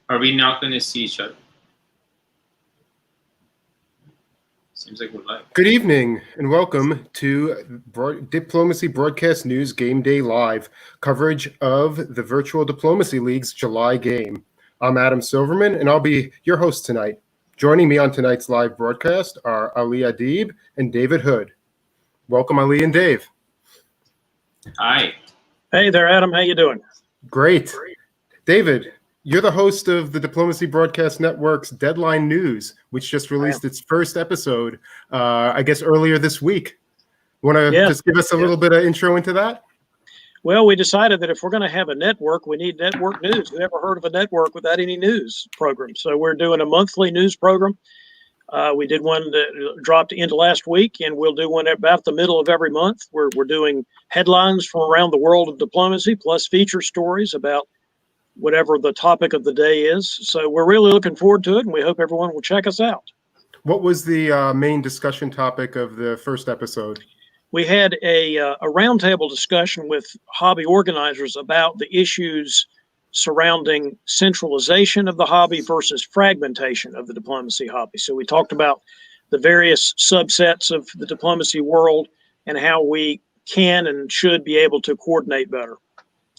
Are we not going to see each other? Seems like we're live. Good evening and welcome to Diplomacy Broadcast News Game Day Live, coverage of the Virtual Diplomacy League's July game. I'm Adam Silverman and I'll be your host tonight. Joining me on tonight's live broadcast are Ali Adib and David Hood. Welcome, Ali and Dave. Hi. Hey there, Adam. How you doing? Great. David, you're the host of the Diplomacy Broadcast Network's Deadline News, which just released its first episode, I guess, earlier this week. Want to just give us a little bit of intro into that? Well, we decided that if we're going to have a network, we need network news. Who ever heard of a network without any news program? So we're doing a monthly news program. We did one that dropped into last week, and we'll do one about the middle of every month. We're doing headlines from around the world of diplomacy, plus feature stories about whatever the topic of the day is. So we're really looking forward to it, and we hope everyone will check us out. What was the main discussion topic of the first episode? We had a roundtable discussion with hobby organizers about the issues surrounding centralization of the hobby versus fragmentation of the diplomacy hobby. So we talked about the various subsets of the diplomacy world and how we can and should be able to coordinate better.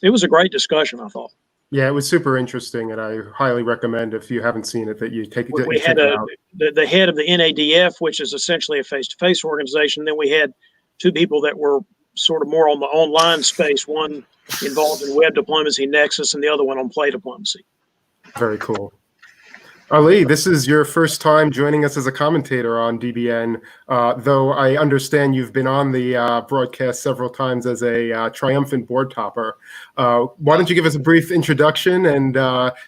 It was a great discussion, I thought. Yeah, it was super interesting, and I highly recommend, if you haven't seen it, that you take it. We had the head of the NADF, which is essentially a face-to-face organization. Then we had two people that were sort of more on the online space, one involved in web diplomacy nexus and the other one on play diplomacy. Very cool. Ali, this is your first time joining us as a commentator on DBN, though I understand you've been on the broadcast several times as a triumphant board topper. Why don't you give us a brief introduction and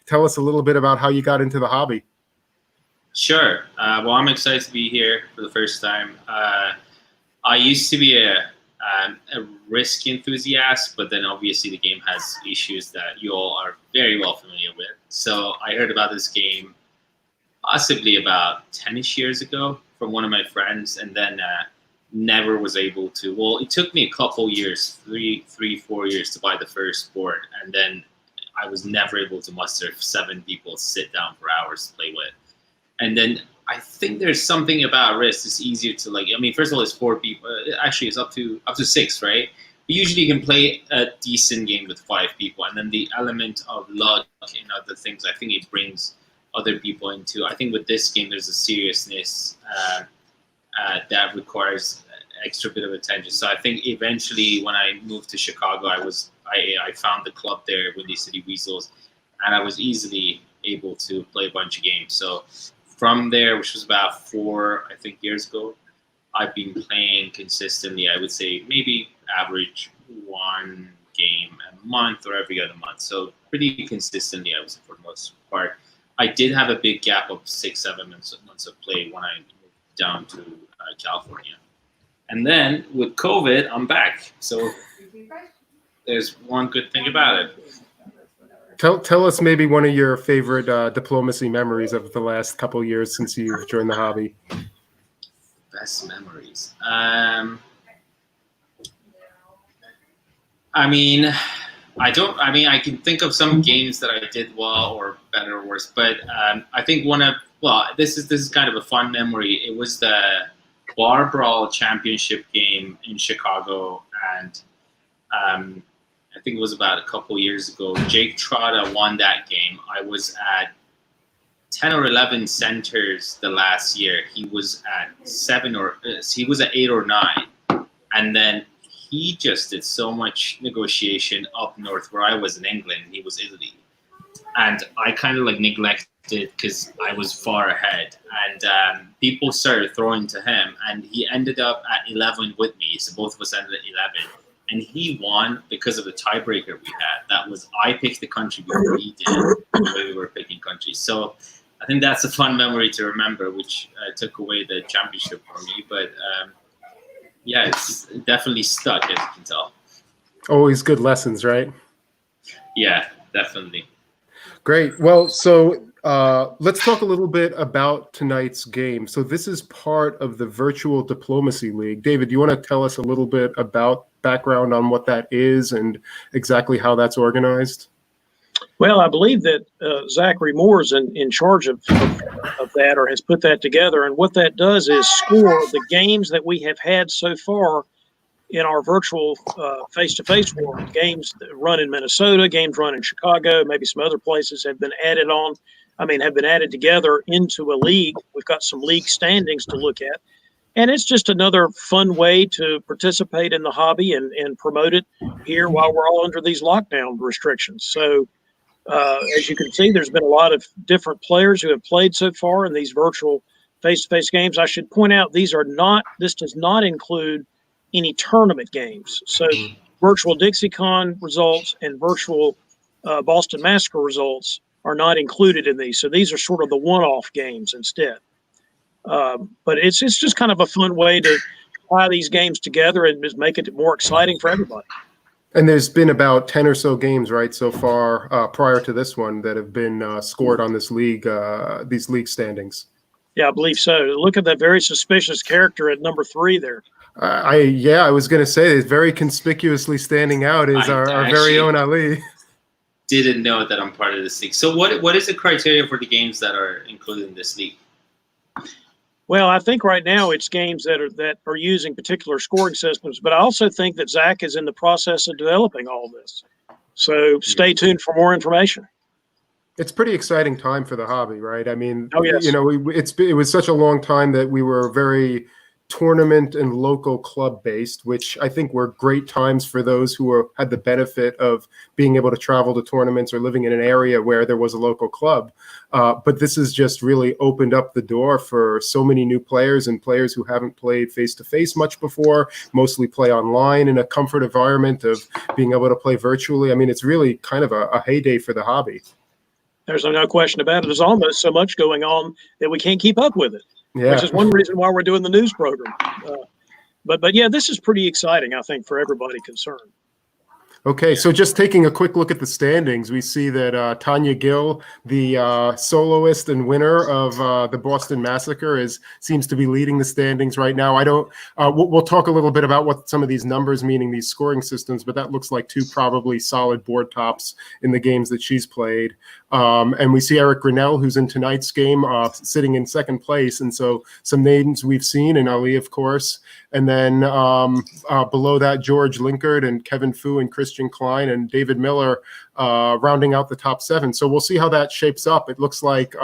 tell us a little bit about how you got into the hobby? Sure. Well, I'm excited to be here for the first time. I used to be a risk enthusiast, but then obviously the game has issues that you all are very well familiar with. So I heard about this game possibly about 10-ish years ago from one of my friends, and then never was able to. Well, it took me a couple years, 4 years to buy the first board, and then I was never able to muster 7 people to sit down for hours to play with. And then I think there's something about Risk. It's easier to, like, I mean, first of all, it's 4 people. Actually, it's up to 6, right? But usually you can play a decent game with 5 people, and then the element of luck and other things, I think it brings other people into. I think with this game, there's a seriousness that requires extra bit of attention. So I think eventually, when I moved to Chicago, I found the club there, Windy City Weasels, and I was easily able to play a bunch of games. So from there, which was about 4, I think, years ago, I've been playing consistently. I would say maybe average 1 game a month or every other month. So pretty consistently, I would say, for the most part. I did have a big gap of 6-7 months of play when I moved down to California. And then with COVID, I'm back. So there's one good thing about it. Tell us maybe one of your favorite diplomacy memories of the last couple of years since you've joined the hobby. Best memories. I can think of some games that I did well or better or worse, but I think this is kind of a fun memory. It was the Bar Brawl Championship game in Chicago, and I think it was about a couple years ago. Jake Trotta won that game. I was at 10 or 11 centers the last year. He was at 8 or 9, and then he just did so much negotiation up north where I was in England. He was Italy. And I kind of neglected because I was far ahead. And people started throwing to him. And he ended up at 11 with me. So both of us ended at 11. And he won because of the tiebreaker we had. That was, I picked the country before he did, the way we were picking countries. So I think that's a fun memory to remember, which took away the championship for me. But yeah, it's definitely stuck, as you can tell. Always good lessons, right? Yeah, definitely. Great. Well, so let's talk a little bit about tonight's game. So this is part of the Virtual Diplomacy League. David, do you want to tell us a little bit about background on what that is and exactly how that's organized? Well, I believe that Zachary Moore is in charge of that, or has put that together. And what that does is score the games that we have had so far in our virtual face-to-face world. Games that run in Minnesota, games run in Chicago, maybe some other places have been added on. Have been added together into a league. We've got some league standings to look at. And it's just another fun way to participate in the hobby and promote it here while we're all under these lockdown restrictions. So, as you can see, there's been a lot of different players who have played so far in these virtual face-to-face games. I should point out this does not include any tournament games. So virtual DixieCon results and virtual Boston Massacre results are not included in these. So these are sort of the one-off games instead. But it's just kind of a fun way to tie these games together and just make it more exciting for everybody. And there's been about 10 or so games, right, so far prior to this one that have been scored on this league, these league standings. Yeah, I believe so. Look at that very suspicious character at number 3 there. I was going to say, it's very conspicuously standing out is our very own Ali. Didn't know that I'm part of this league. So what is the criteria for the games that are included in this league? Well, I think right now it's games that are using particular scoring systems, but I also think that Zach is in the process of developing all this. So stay tuned for more information. It's pretty exciting time for the hobby, right? I mean, oh, yes. It was such a long time that we were very tournament and local club based, which I think were great times for those who had the benefit of being able to travel to tournaments or living in an area where there was a local club. But this has just really opened up the door for so many new players and players who haven't played face-to-face much before, mostly play online in a comfort environment of being able to play virtually. I mean, it's really kind of a heyday for the hobby. There's no question about it. There's almost so much going on that we can't keep up with it. Yeah. Which is one reason why we're doing the news program. But yeah, this is pretty exciting, I think, for everybody concerned. Okay, so just taking a quick look at the standings, we see that Tanya Gill, the soloist and winner of the Boston Massacre, seems to be leading the standings right now. We'll talk a little bit about what some of these numbers meaning, these scoring systems, but that looks like 2 probably solid board tops in the games that she's played. And we see Eric Grinnell, who's in tonight's game, sitting in second place. And so some names we've seen, and Ali, of course. And then below that, George Linkard and Kevin Fu and Christian Klein and David Miller rounding out the top 7. So we'll see how that shapes up. It looks like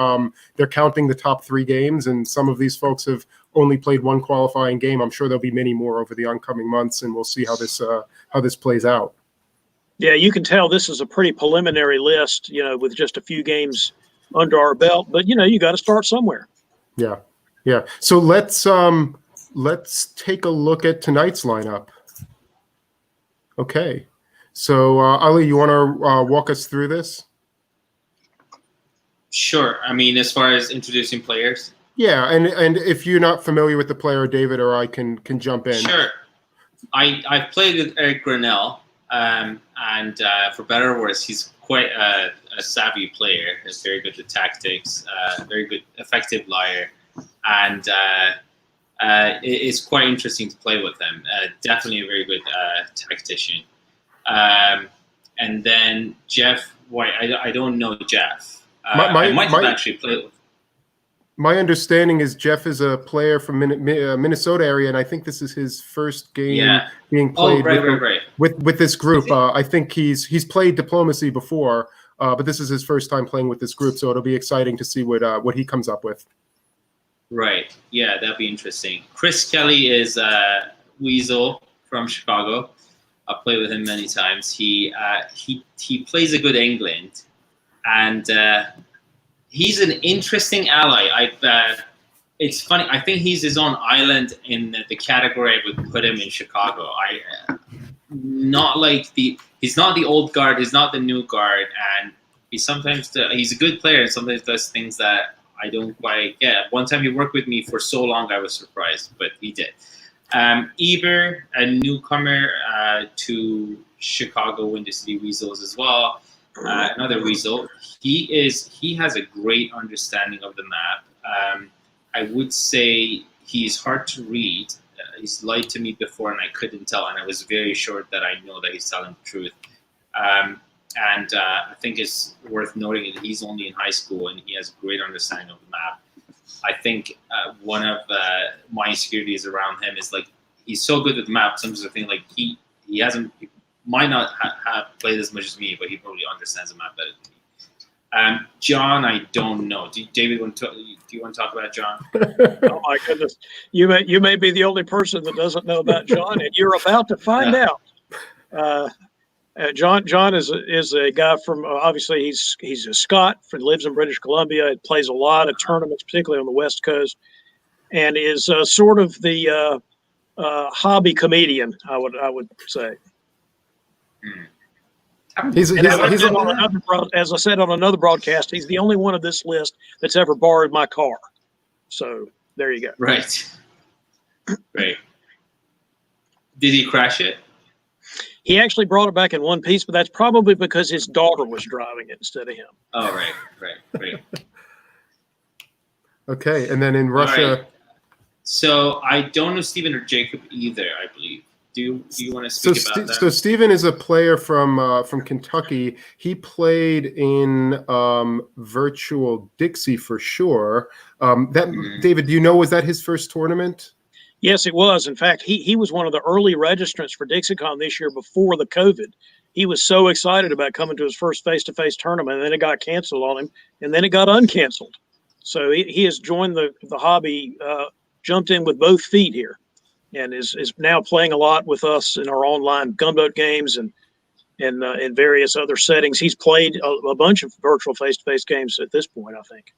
they're counting the top 3 games, and some of these folks have only played 1 qualifying game. I'm sure there'll be many more over the oncoming months, and we'll see how this plays out. Yeah, you can tell this is a pretty preliminary list, with just a few games under our belt. But, you got to start somewhere. Yeah. So let's take a look at tonight's lineup. Okay. So, Ali, you want to walk us through this? Sure. I mean, as far as introducing players? Yeah, and if you're not familiar with the player, David or I can jump in. Sure. I've played with Eric Grinnell, and for better or worse, he's quite a savvy player. He's very good at tactics, very good, effective liar, and it's quite interesting to play with him. Definitely a very good tactician. And then Jeff White, I don't know Jeff. I might have actually played with him. My understanding is Jeff is a player from Minnesota area, and I think this is his first game being played with this group. I think he's played Diplomacy before, but this is his first time playing with this group, so it'll be exciting to see what he comes up with. Right. Yeah, that'd be interesting. Chris Kelly is Weasel from Chicago. I've played with him many times. He plays a good England, and he's an interesting ally. It's funny. I think he's his own island in the category I would put him in Chicago. He's not the old guard. He's not the new guard, and he's a good player, and sometimes does things that I don't quite get. One time he worked with me for so long, I was surprised, but he did. Eber, a newcomer to Chicago Windy City Weasels as well. Another Weasel. He has a great understanding of the map. I would say he's hard to read. He's lied to me before, and I couldn't tell, and I was very sure that I know that he's telling the truth. And I think it's worth noting that he's only in high school and he has a great understanding of the map. I think one of my insecurities around him is like he's so good with the map. Sometimes I think like he might not have played as much as me, but he probably understands the map better than me. John, I don't know. Do you want to talk about John? Oh my goodness, you may be the only person that doesn't know about John, and you're about to find out. John is a guy from obviously he's a Scot, lives in British Columbia. Plays a lot of tournaments, particularly on the West Coast, and is sort of the hobby comedian. I would say. As I said on another broadcast, he's the only one of this list that's ever borrowed my car. So there you go. Right. Did he crash it? He actually brought it back in one piece, but that's probably because his daughter was driving it instead of him. Oh, right. Okay, and then in Russia. Right. So I don't know Stephen or Jacob either, I believe. Do you want to speak about that? So Stephen is a player from Kentucky. He played in Virtual Dixie for sure. David, do you know, was that his first tournament? Yes, it was. In fact, he was one of the early registrants for DixieCon this year before the COVID. He was so excited about coming to his first face-to-face tournament, and then it got canceled on him, and then it got uncanceled. So he has joined the hobby, jumped in with both feet here, and is now playing a lot with us in our online gunboat games and in various other settings. He's played a bunch of virtual face-to-face games at this point, I think.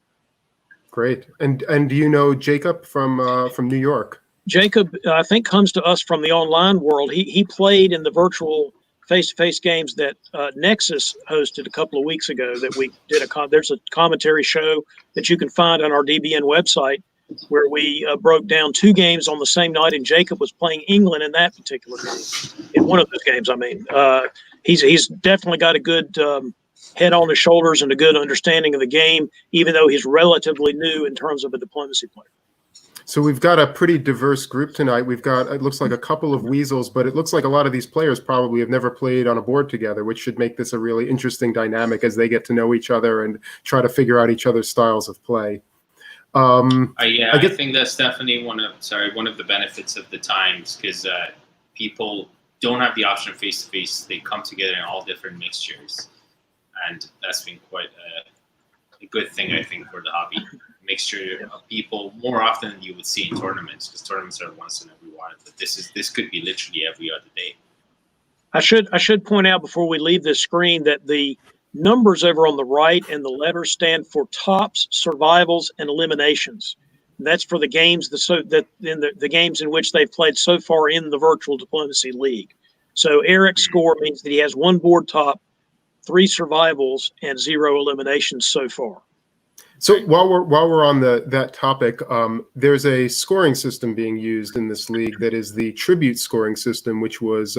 Great. And do you know Jacob from New York? Jacob, I think, comes to us from the online world. He played in the virtual face-to-face games that Nexus hosted a couple of weeks ago. That we did there's a commentary show that you can find on our DBN website where we broke down two games on the same night, and Jacob was playing England in that particular game. In one of those games, I mean, he's definitely got a good head on his shoulders and a good understanding of the game, even though he's relatively new in terms of a diplomacy player. So we've got a pretty diverse group tonight. We've got, it looks like a couple of weasels, but it looks like a lot of these players probably have never played on a board together, which should make this a really interesting dynamic as they get to know each other and try to figure out each other's styles of play. I think that's definitely one of the benefits of the times, because people don't have the option of face-to-face. They come together in all different mixtures, and that's been quite a good thing, I think, for the hobby. Mixture of people more often than you would see in tournaments, because tournaments are once in every while, but this could be literally every other day. I should point out before we leave this screen that the numbers over on the right and the letters stand for tops, survivals, and eliminations. And that's for the games the games in which they've played so far in the Virtual Diplomacy League. So Eric's score means that he has one board top, 3 survivals, and 0 eliminations so far. So while we're on that topic, there's a scoring system being used in this league that is the tribute scoring system, which was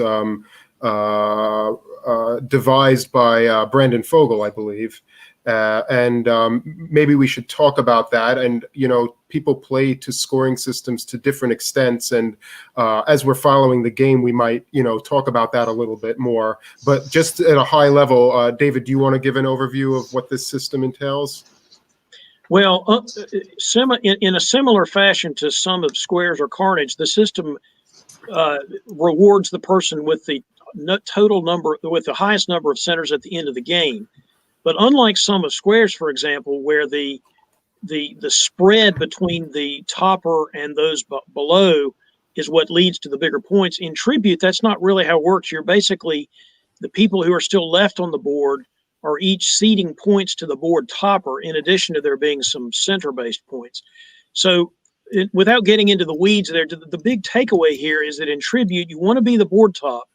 devised by Brandon Fogel, I believe. And maybe we should talk about that. And, you know, people play to scoring systems to different extents. And as we're following the game, we might, you know, talk about that a little bit more. But just at a high level, David, do you want to give an overview of what this system entails? Well, in a similar fashion to some of Squares or Carnage, the system rewards the person with the total number, with the highest number of centers at the end of the game. But unlike some of Squares, for example, where the spread between the topper and those below is what leads to the bigger points, in Tribute, that's not really how it works. You're basically, the people who are still left on the board are each ceding points to the board topper, in addition to there being some center-based points. So without getting into the weeds there, the big takeaway here is that in Tribute, you want to be the board top.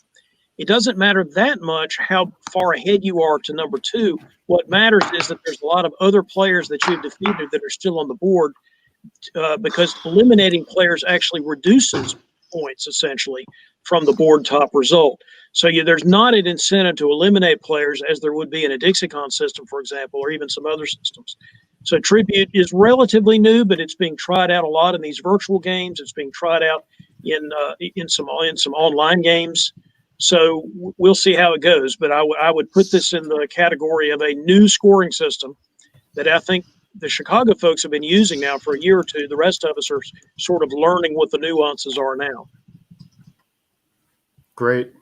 It doesn't matter that much how far ahead you are to number 2. What matters is that there's a lot of other players that you've defeated that are still on the board, because eliminating players actually reduces points, essentially, from the board top result. So there's not an incentive to eliminate players as there would be in a DixieCon system, for example, or even some other systems. So Tribute is relatively new, but it's being tried out a lot in these virtual games. It's being tried out in some online games. So we'll see how it goes. But I would put this in the category of a new scoring system that I think the Chicago folks have been using now for a year or two. The rest of us are sort of learning what the nuances are now. Great.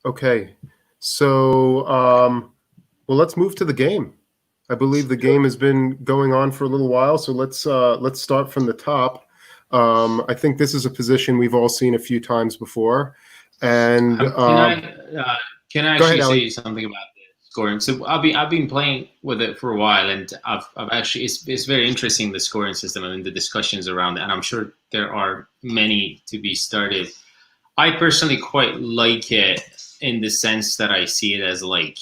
Okay. So, well, let's move to the game. I believe the game has been going on for a little while, so let's start from the top. I think this is a position we've all seen a few times before, and can I actually say something about the scoring? So I've been playing with it for a while, and I've actually it's very interesting, the scoring system. I mean, the discussions around it, and I'm sure there are many to be started. I personally quite like it in the sense that I see it as like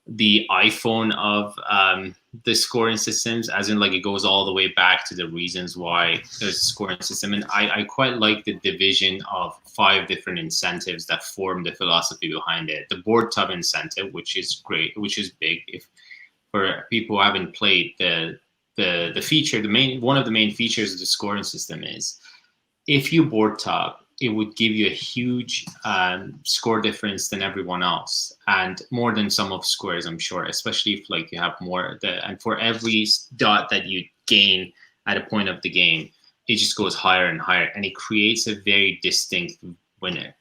the iPhone of the scoring systems, as in like it goes all the way back to the reasons why there's a scoring system. And I quite like the division of 5 different incentives that form the philosophy behind it. The board tub incentive, which is great, which is big. If for people who haven't played, the feature, one of the main features of the scoring system is if you board tub, it would give you a huge score difference than everyone else, and more than sum of squares, I'm sure, especially if like you have more. And for every dot that you gain at a point of the game, it just goes higher and higher, and it creates a very distinct winner.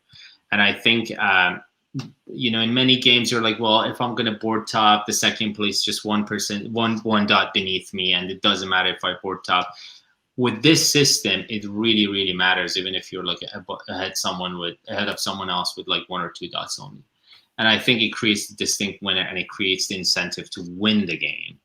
And I think, in many games, you're like, well, if I'm going to board top, the second place just 1%, one dot beneath me, and it doesn't matter if I board top. With this system, it really, really matters, even if you're like ahead of someone else with like 1 or 2 dots only. And I think it creates a distinct winner, and it creates the incentive to win the game.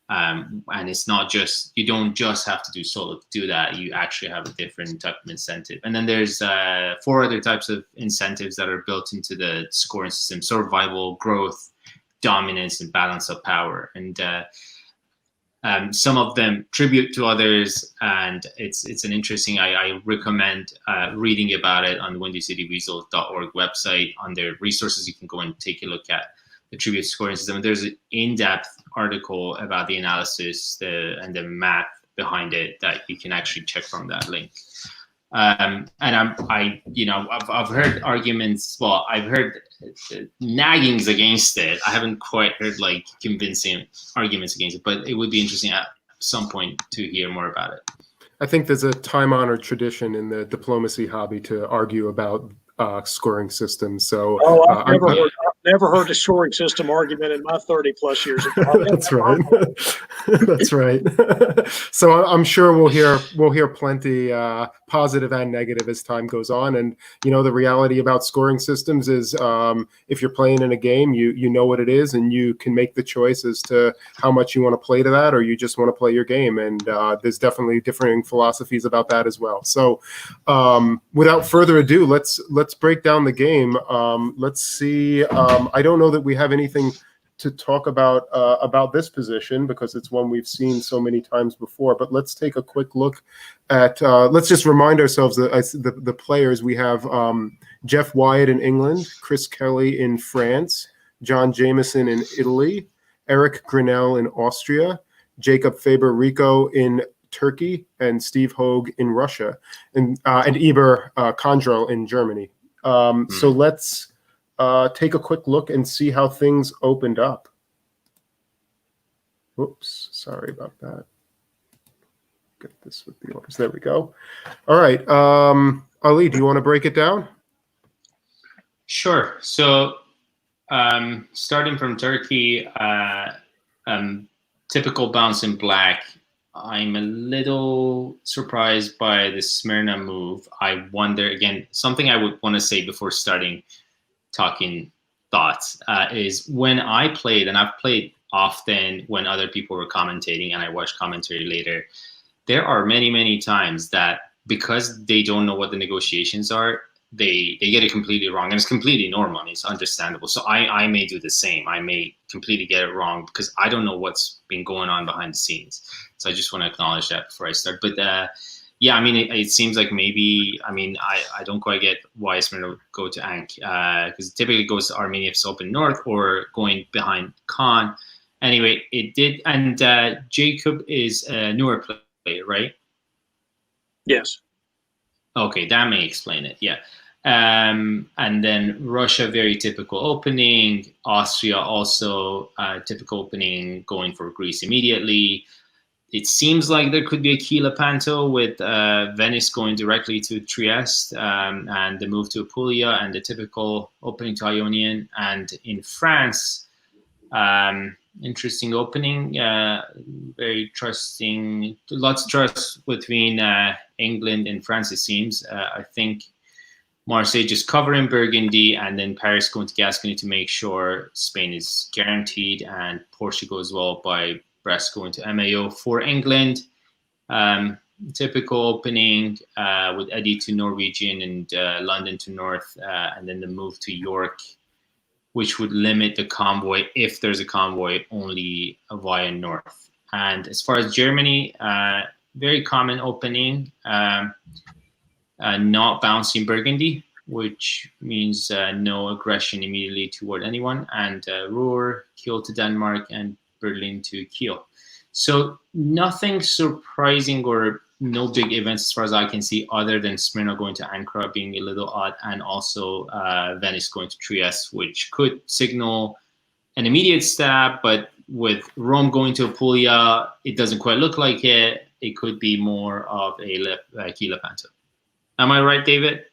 And it's not just, you don't just have to do solo to do that. You actually have a different type of incentive. And then there's 4 other types of incentives that are built into the scoring system: survival, growth, dominance, and balance of power. And some of them tribute to others, and it's an interesting. I recommend reading about it on the windycityweasel.org website. On their resources, you can go and take a look at the tribute scoring system. And there's an in-depth article about the analysis and the math behind it that you can actually check from that link. And I've heard arguments. Well, I've heard naggings against it. I haven't quite heard like convincing arguments against it, but it would be interesting at some point to hear more about it. I think there's a time-honored tradition in the diplomacy hobby to argue about scoring systems. So I've never heard a scoring system argument in my 30+ years. That's right. That's right. So I'm sure we'll hear plenty positive and negative as time goes on. And the reality about scoring systems is if you're playing in a game, you know what it is, and you can make the choice as to how much you want to play to that, or you just want to play your game. And there's definitely differing philosophies about that as well. So without further ado, let's break down the game. Let's see. I don't know that we have anything to talk about this position because it's one we've seen so many times before. But let's take a quick look at. Let's just remind ourselves that the players we have: Jeff Wyatt in England, Chris Kelly in France, John Jameson in Italy, Eric Grinnell in Austria, Jacob Faber-Rico in Turkey, and Steve Hogue in Russia, and Eber Kondrel in Germany. So let's take a quick look and see how things opened up. Whoops, sorry about that. Get this with the orders. There we go. All right. Ali, do you want to break it down? Sure. So starting from Turkey, typical bounce in black. I'm a little surprised by the Smyrna move. I wonder, again, something I would want to say before starting talking thoughts is when I played, and I've played often when other people were commentating and I watched commentary later, there are many, many times that because they don't know what the negotiations are, they get it completely wrong. And it's completely normal and it's understandable. So I may do the same. I may completely get it wrong because I don't know what's been going on behind the scenes. So I just want to acknowledge that before I start. But yeah, I mean, it seems like maybe, I mean, I don't quite get why Smyrna would go to Ankh because it typically goes to Armenia if it's open north or going behind Khan. Anyway, it did. And Jacob is a newer player, right? Yes. Okay, that may explain it. Yeah. And then Russia, very typical opening. Austria also typical opening, going for Greece immediately. It seems like there could be a key Lepanto with Venice going directly to Trieste, and the move to Apulia, and the typical opening to Ionian. And in France, interesting opening, very trusting, lots of trust between England and France, it seems. I think Marseille just covering Burgundy, and then Paris going to Gascony to make sure Spain is guaranteed, and Portugal as well by Brest going to MAO for England. Typical opening with Eddie to Norwegian and London to North, and then the move to York, which would limit the convoy, if there's a convoy, only via North. And as far as Germany, very common opening, not bouncing Burgundy, which means no aggression immediately toward anyone, and Ruhr, Kiel to Denmark, and Berlin to Kiel. So nothing surprising, or no big events as far as I can see, other than Smyrna going to Ankara being a little odd, and also Venice going to Trieste, which could signal an immediate stab. But with Rome going to Apulia, it doesn't quite look like it. It could be more of a key Lepanto. Am I right, David?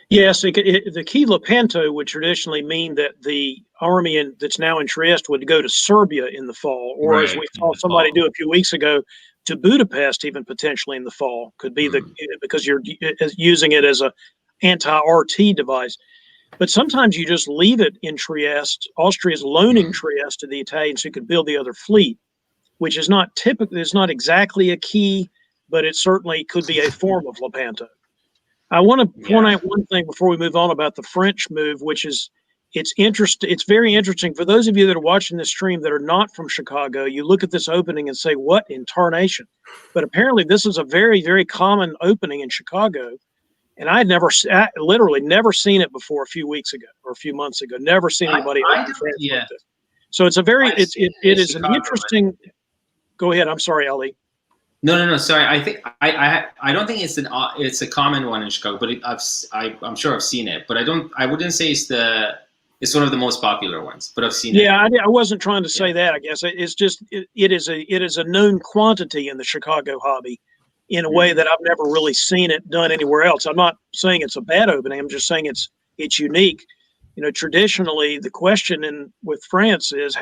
Yes, the key Lepanto would traditionally mean that the army that's now in Trieste would go to Serbia in the fall, or as we saw somebody do a few weeks ago, to Budapest, even potentially in the fall. Could be because you're using it as a anti-RT device. But sometimes you just leave it in Trieste. Austria is loaning Trieste to the Italians who could build the other fleet, which is not typically, it's not exactly a key, but it certainly could be a form of Lepanto. I want to point out one thing before we move on about the French move, which is it's very interesting. For those of you that are watching this stream that are not from Chicago, you look at this opening and say, what in tarnation? But apparently this is a very, very common opening in Chicago. And I had literally never seen it before a few weeks ago or a few months ago. Never seen anybody open France like this. So it's a very, it is Chicago, an interesting, right? Go ahead. I'm sorry, Ali. No. Sorry, I think I don't think it's a common one in Chicago, but I'm sure I've seen it. But I wouldn't say it's one of the most popular ones. But I've seen it. Yeah, I wasn't trying to say that. I guess it's just it is a known quantity in the Chicago hobby, in a way that I've never really seen it done anywhere else. I'm not saying it's a bad opening. I'm just saying it's unique. You know, traditionally the question with France is,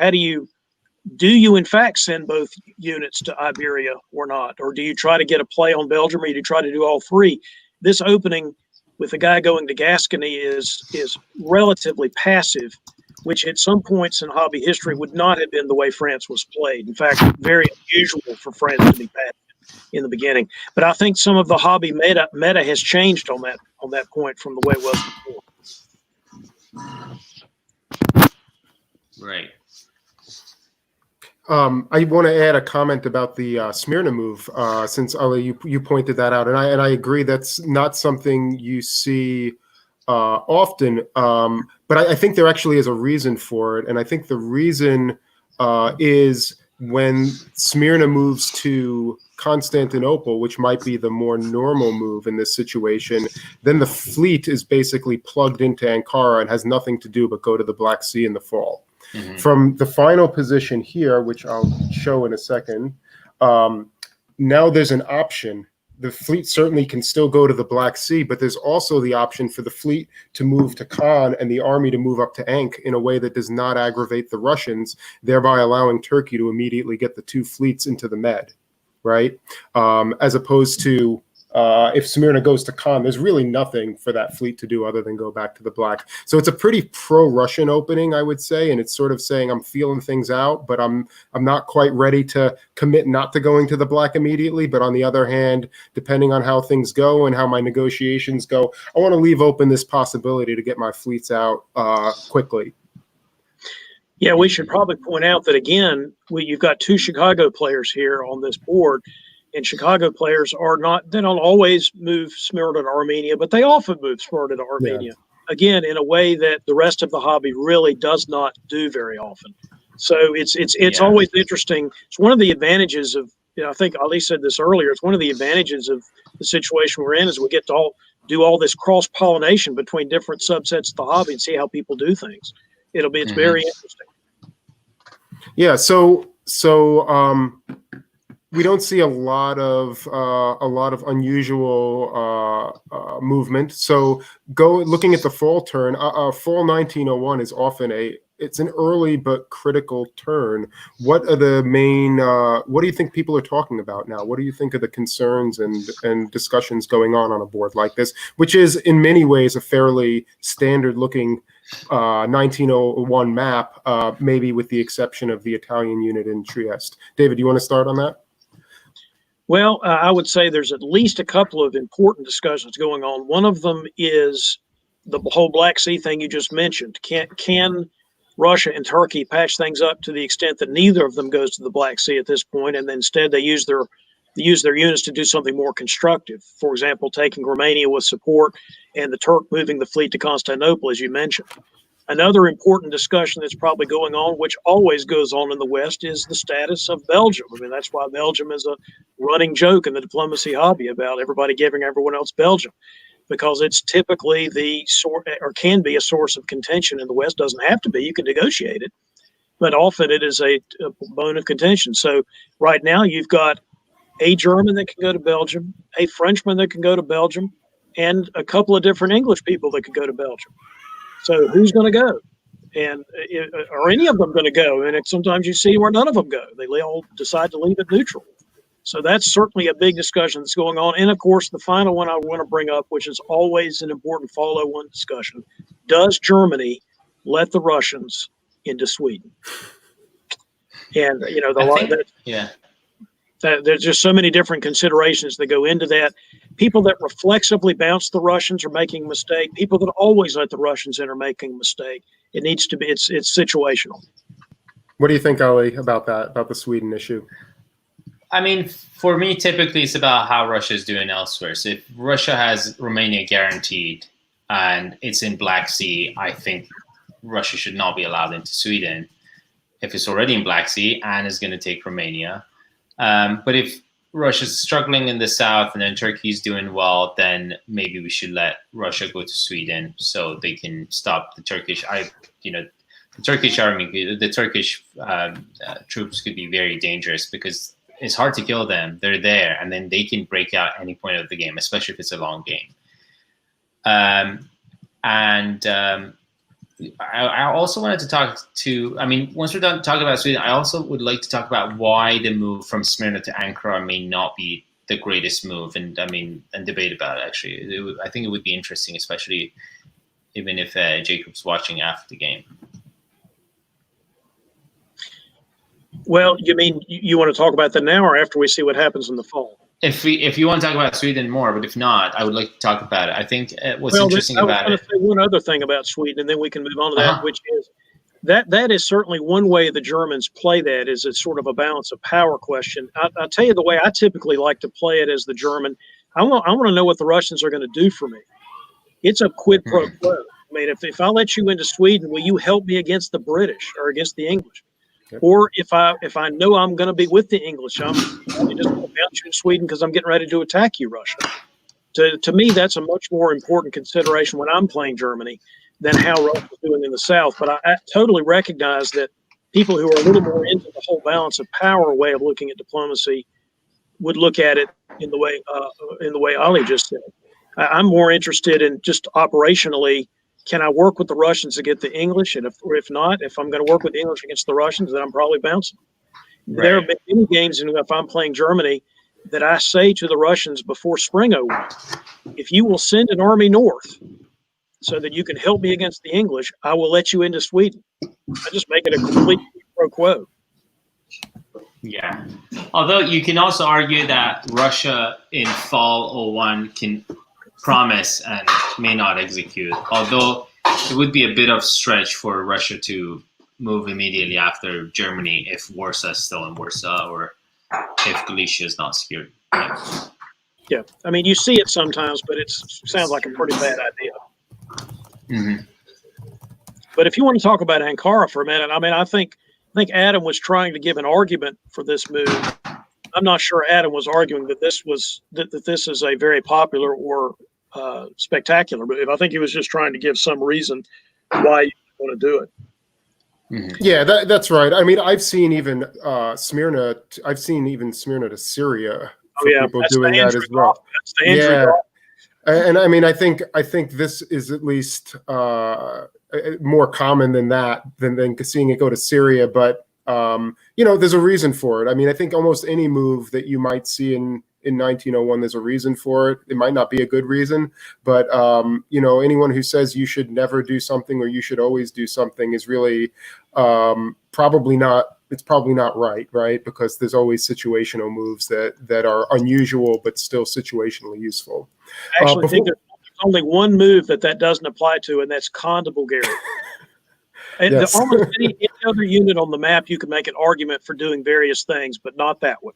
do you in fact send both units to Iberia or not? Or do you try to get a play on Belgium, or do you try to do all three? This opening with the guy going to Gascony is relatively passive, which at some points in hobby history would not have been the way France was played. In fact, very unusual for France to be passive in the beginning. But I think some of the hobby meta has changed on that point from the way it was before. Right. I want to add a comment about the Smyrna move, since Ali, you pointed that out, and I agree that's not something you see often, but I think there actually is a reason for it, and I think the reason is when Smyrna moves to Constantinople, which might be the more normal move in this situation, then the fleet is basically plugged into Ankara and has nothing to do but go to the Black Sea in the fall. Mm-hmm. From the final position here, which I'll show in a second, now there's an option. The fleet certainly can still go to the Black Sea, but there's also the option for the fleet to move to Khan and the army to move up to Ankh in a way that does not aggravate the Russians, thereby allowing Turkey to immediately get the two fleets into the Med, right? As opposed to if Smyrna goes to Khan, there's really nothing for that fleet to do other than go back to the Black. So it's a pretty pro-Russian opening, I would say, and it's sort of saying I'm feeling things out, but I'm not quite ready to commit not to going to the Black immediately. But on the other hand, depending on how things go and how my negotiations go, I want to leave open this possibility to get my fleets out quickly. Yeah, we should probably point out that, again, you've got two Chicago players here on this board. And Chicago players they don't always move Smyrna to Armenia, but they often move Smyrna to Armenia. Yeah. Again, in a way that the rest of the hobby really does not do very often. So it's always interesting. It's one of the advantages of, I think Ali said this earlier, it's one of the advantages of the situation we're in is we get to do all this cross-pollination between different subsets of the hobby and see how people do things. It's very interesting. Yeah. So we don't see a lot of unusual movement. So looking at the fall turn, fall 1901 is often it's an early but critical turn. What are the main? What do you think people are talking about now? What do you think are the concerns and discussions going on a board like this, which is in many ways a fairly standard-looking 1901 map, maybe with the exception of the Italian unit in Trieste? David, do you want to start on that? Well, I would say there's at least a couple of important discussions going on. One of them is the whole Black Sea thing you just mentioned. Can Russia and Turkey patch things up to the extent that neither of them goes to the Black Sea at this point, and then instead they use their units to do something more constructive? For example, taking Romania with support and the Turk moving the fleet to Constantinople, as you mentioned. Another important discussion that's probably going on, which always goes on in the West, is the status of Belgium. I mean, that's why Belgium is a running joke in the diplomacy hobby about everybody giving everyone else Belgium, because it's typically can be a source of contention in the West. Doesn't have to be. You can negotiate it, but often it is a bone of contention. So right now you've got a German that can go to Belgium, a Frenchman that can go to Belgium, and a couple of different English people that could go to Belgium. So who's going to go? And are any of them going to go? And sometimes you see where none of them go. They all decide to leave it neutral. So that's certainly a big discussion that's going on. And of course, the final one I want to bring up, which is always an important follow-on discussion: does Germany let the Russians into Sweden? And there's just so many different considerations that go into that. People that reflexively bounce the Russians are making a mistake. People that always let the Russians in are making a mistake. It needs to be, it's situational. What do you think, Ali, about the Sweden issue? I mean, for me, typically it's about how Russia is doing elsewhere. So if Russia has Romania guaranteed and it's in Black Sea, I think Russia should not be allowed into Sweden. If it's already in Black Sea and is going to take Romania. But if Russia's struggling in the south and then Turkey's doing well, then maybe we should let Russia go to Sweden so they can stop the Turkish. The Turkish army, the Turkish troops could be very dangerous because it's hard to kill them. They're there, and then they can break out any point of the game, especially if it's a long game. I also wanted to once we're done talking about Sweden, I also would like to talk about why the move from Smyrna to Ankara may not be the greatest move, and debate about it, actually. I think it would be interesting, especially even if Jacob's watching after the game. Well, you mean you want to talk about that now or after we see what happens in the fall? If you want to talk about Sweden more, but if not, I would like to talk about it. I think what's interesting about it. I was going to say one other thing about Sweden, and then we can move on to that, which is that is certainly one way the Germans play that, is it's sort of a balance of power question. I'll tell you the way I typically like to play it as the German. I want to know what the Russians are going to do for me. It's a quid pro quo. I mean, if I let you into Sweden, will you help me against the British or against the English? Or if I know I'm going to be with the English, I'm just going to bounce you in Sweden because I'm getting ready to attack you, Russia. To me, that's a much more important consideration when I'm playing Germany than how Russia's doing in the South. But I totally recognize that people who are a little more into the whole balance of power way of looking at diplomacy would look at it in the way Ali just said. I'm more interested in just operationally. Can I work with the Russians to get the English? And if not, if I'm going to work with the English against the Russians, then I'm probably bouncing. Right. There have been many games, and if I'm playing Germany, that I say to the Russians before spring 01, if you will send an army north so that you can help me against the English, I will let you into Sweden. I just make it a complete pro quo. Yeah. Although you can also argue that Russia in fall 01 can promise and may not execute, although it would be a bit of stretch for Russia to move immediately after Germany if Warsaw is still in Warsaw or if Galicia is not secured. Yeah, I mean, you see it sometimes, but it sounds like a pretty bad idea. Mm-hmm. But if you want to talk about Ankara for a minute, I mean, I think Adam was trying to give an argument for this move. I'm not sure Adam was arguing that this is a very popular or spectacular move. I think he was just trying to give some reason why you want to do it. Mm-hmm. Yeah, that's right. I mean, I've seen even Smyrna. I've seen even Smyrna to Syria for people doing that as well. That's the Andrew golf. And I mean, I think this is at least more common than that, than seeing it go to Syria. But there's a reason for it. I mean, I think almost any move that you might see in 1901, there's a reason for it. It might not be a good reason, but anyone who says you should never do something or you should always do something is really probably not. It's probably not right? Because there's always situational moves that are unusual but still situationally useful. I actually think there's only one move that doesn't apply to, and that's Con to Bulgaria. Yes. Almost any other unit on the map, you can make an argument for doing various things, but not that one.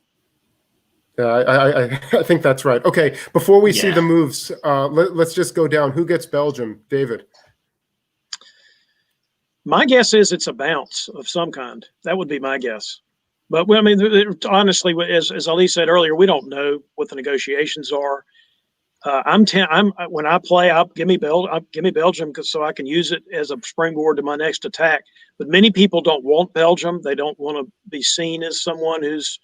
I think that's right. Okay, before we see the moves, let's just go down. Who gets Belgium? David? My guess is it's a bounce of some kind. That would be my guess. But I mean, honestly, as Ali said earlier, we don't know what the negotiations are. When I play, give me Belgium so I can use it as a springboard to my next attack. But many people don't want Belgium. They don't want to be seen as someone who's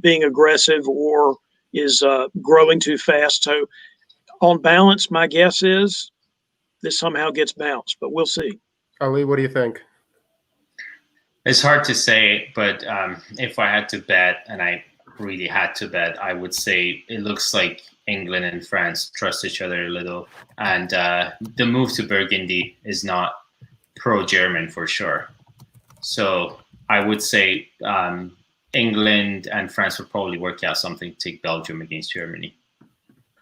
being aggressive or is growing too fast. So, on balance, my guess is this somehow gets bounced, but we'll see. Ali, what do you think? It's hard to say, but if I had to bet, and I really had to bet, I would say it looks like England and France trust each other a little. And the move to Burgundy is not pro-German for sure. So I would say England and France would probably work out something to take Belgium against Germany.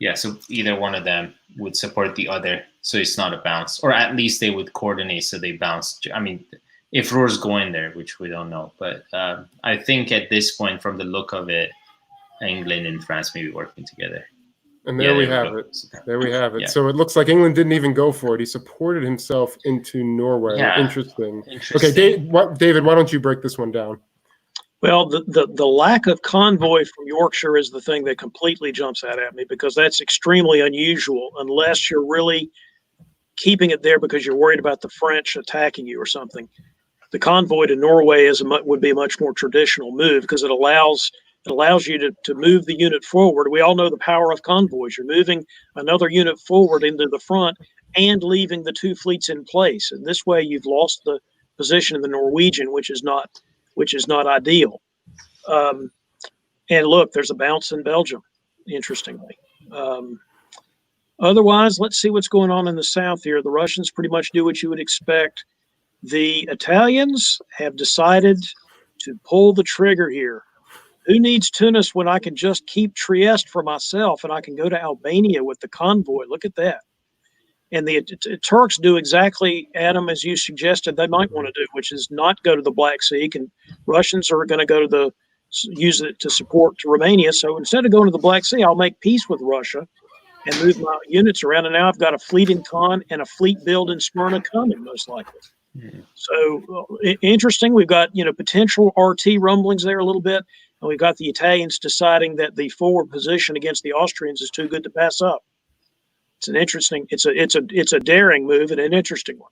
Yeah, so either one of them would support the other, so it's not a bounce. Or at least they would coordinate so they bounce. I mean, if Rohr's going there, which we don't know. But I think at this point, from the look of it, England and France may be working together. And there we have it. There we have it. Yeah. So it looks like England didn't even go for it. He supported himself into Norway. Yeah. Interesting. Okay, David, why don't you break this one down? Well, the lack of convoy from Yorkshire is the thing that completely jumps out at me, because that's extremely unusual unless you're really keeping it there because you're worried about the French attacking you or something. The convoy to Norway would be a much more traditional move because it allows you to move the unit forward. We all know the power of convoys. You're moving another unit forward into the front and leaving the two fleets in place. And this way you've lost the position of the Norwegian, which is not ideal. And look, there's a bounce in Belgium, interestingly. Otherwise, let's see what's going on in the south here. The Russians pretty much do what you would expect. The Italians have decided to pull the trigger here. Who needs Tunis when I can just keep Trieste for myself and I can go to Albania with the convoy? Look at that. And the Turks do exactly, Adam, as you suggested, they might want to do, which is not go to the Black Sea. Russians are going to go to use it to support to Romania. So instead of going to the Black Sea, I'll make peace with Russia and move my units around. And now I've got a fleet in Con and a fleet build in Smyrna coming, most likely. Mm-hmm. So interesting. We've got, potential RT rumblings there a little bit. And we've got the Italians deciding that the forward position against the Austrians is too good to pass up. It's a daring move and an interesting one.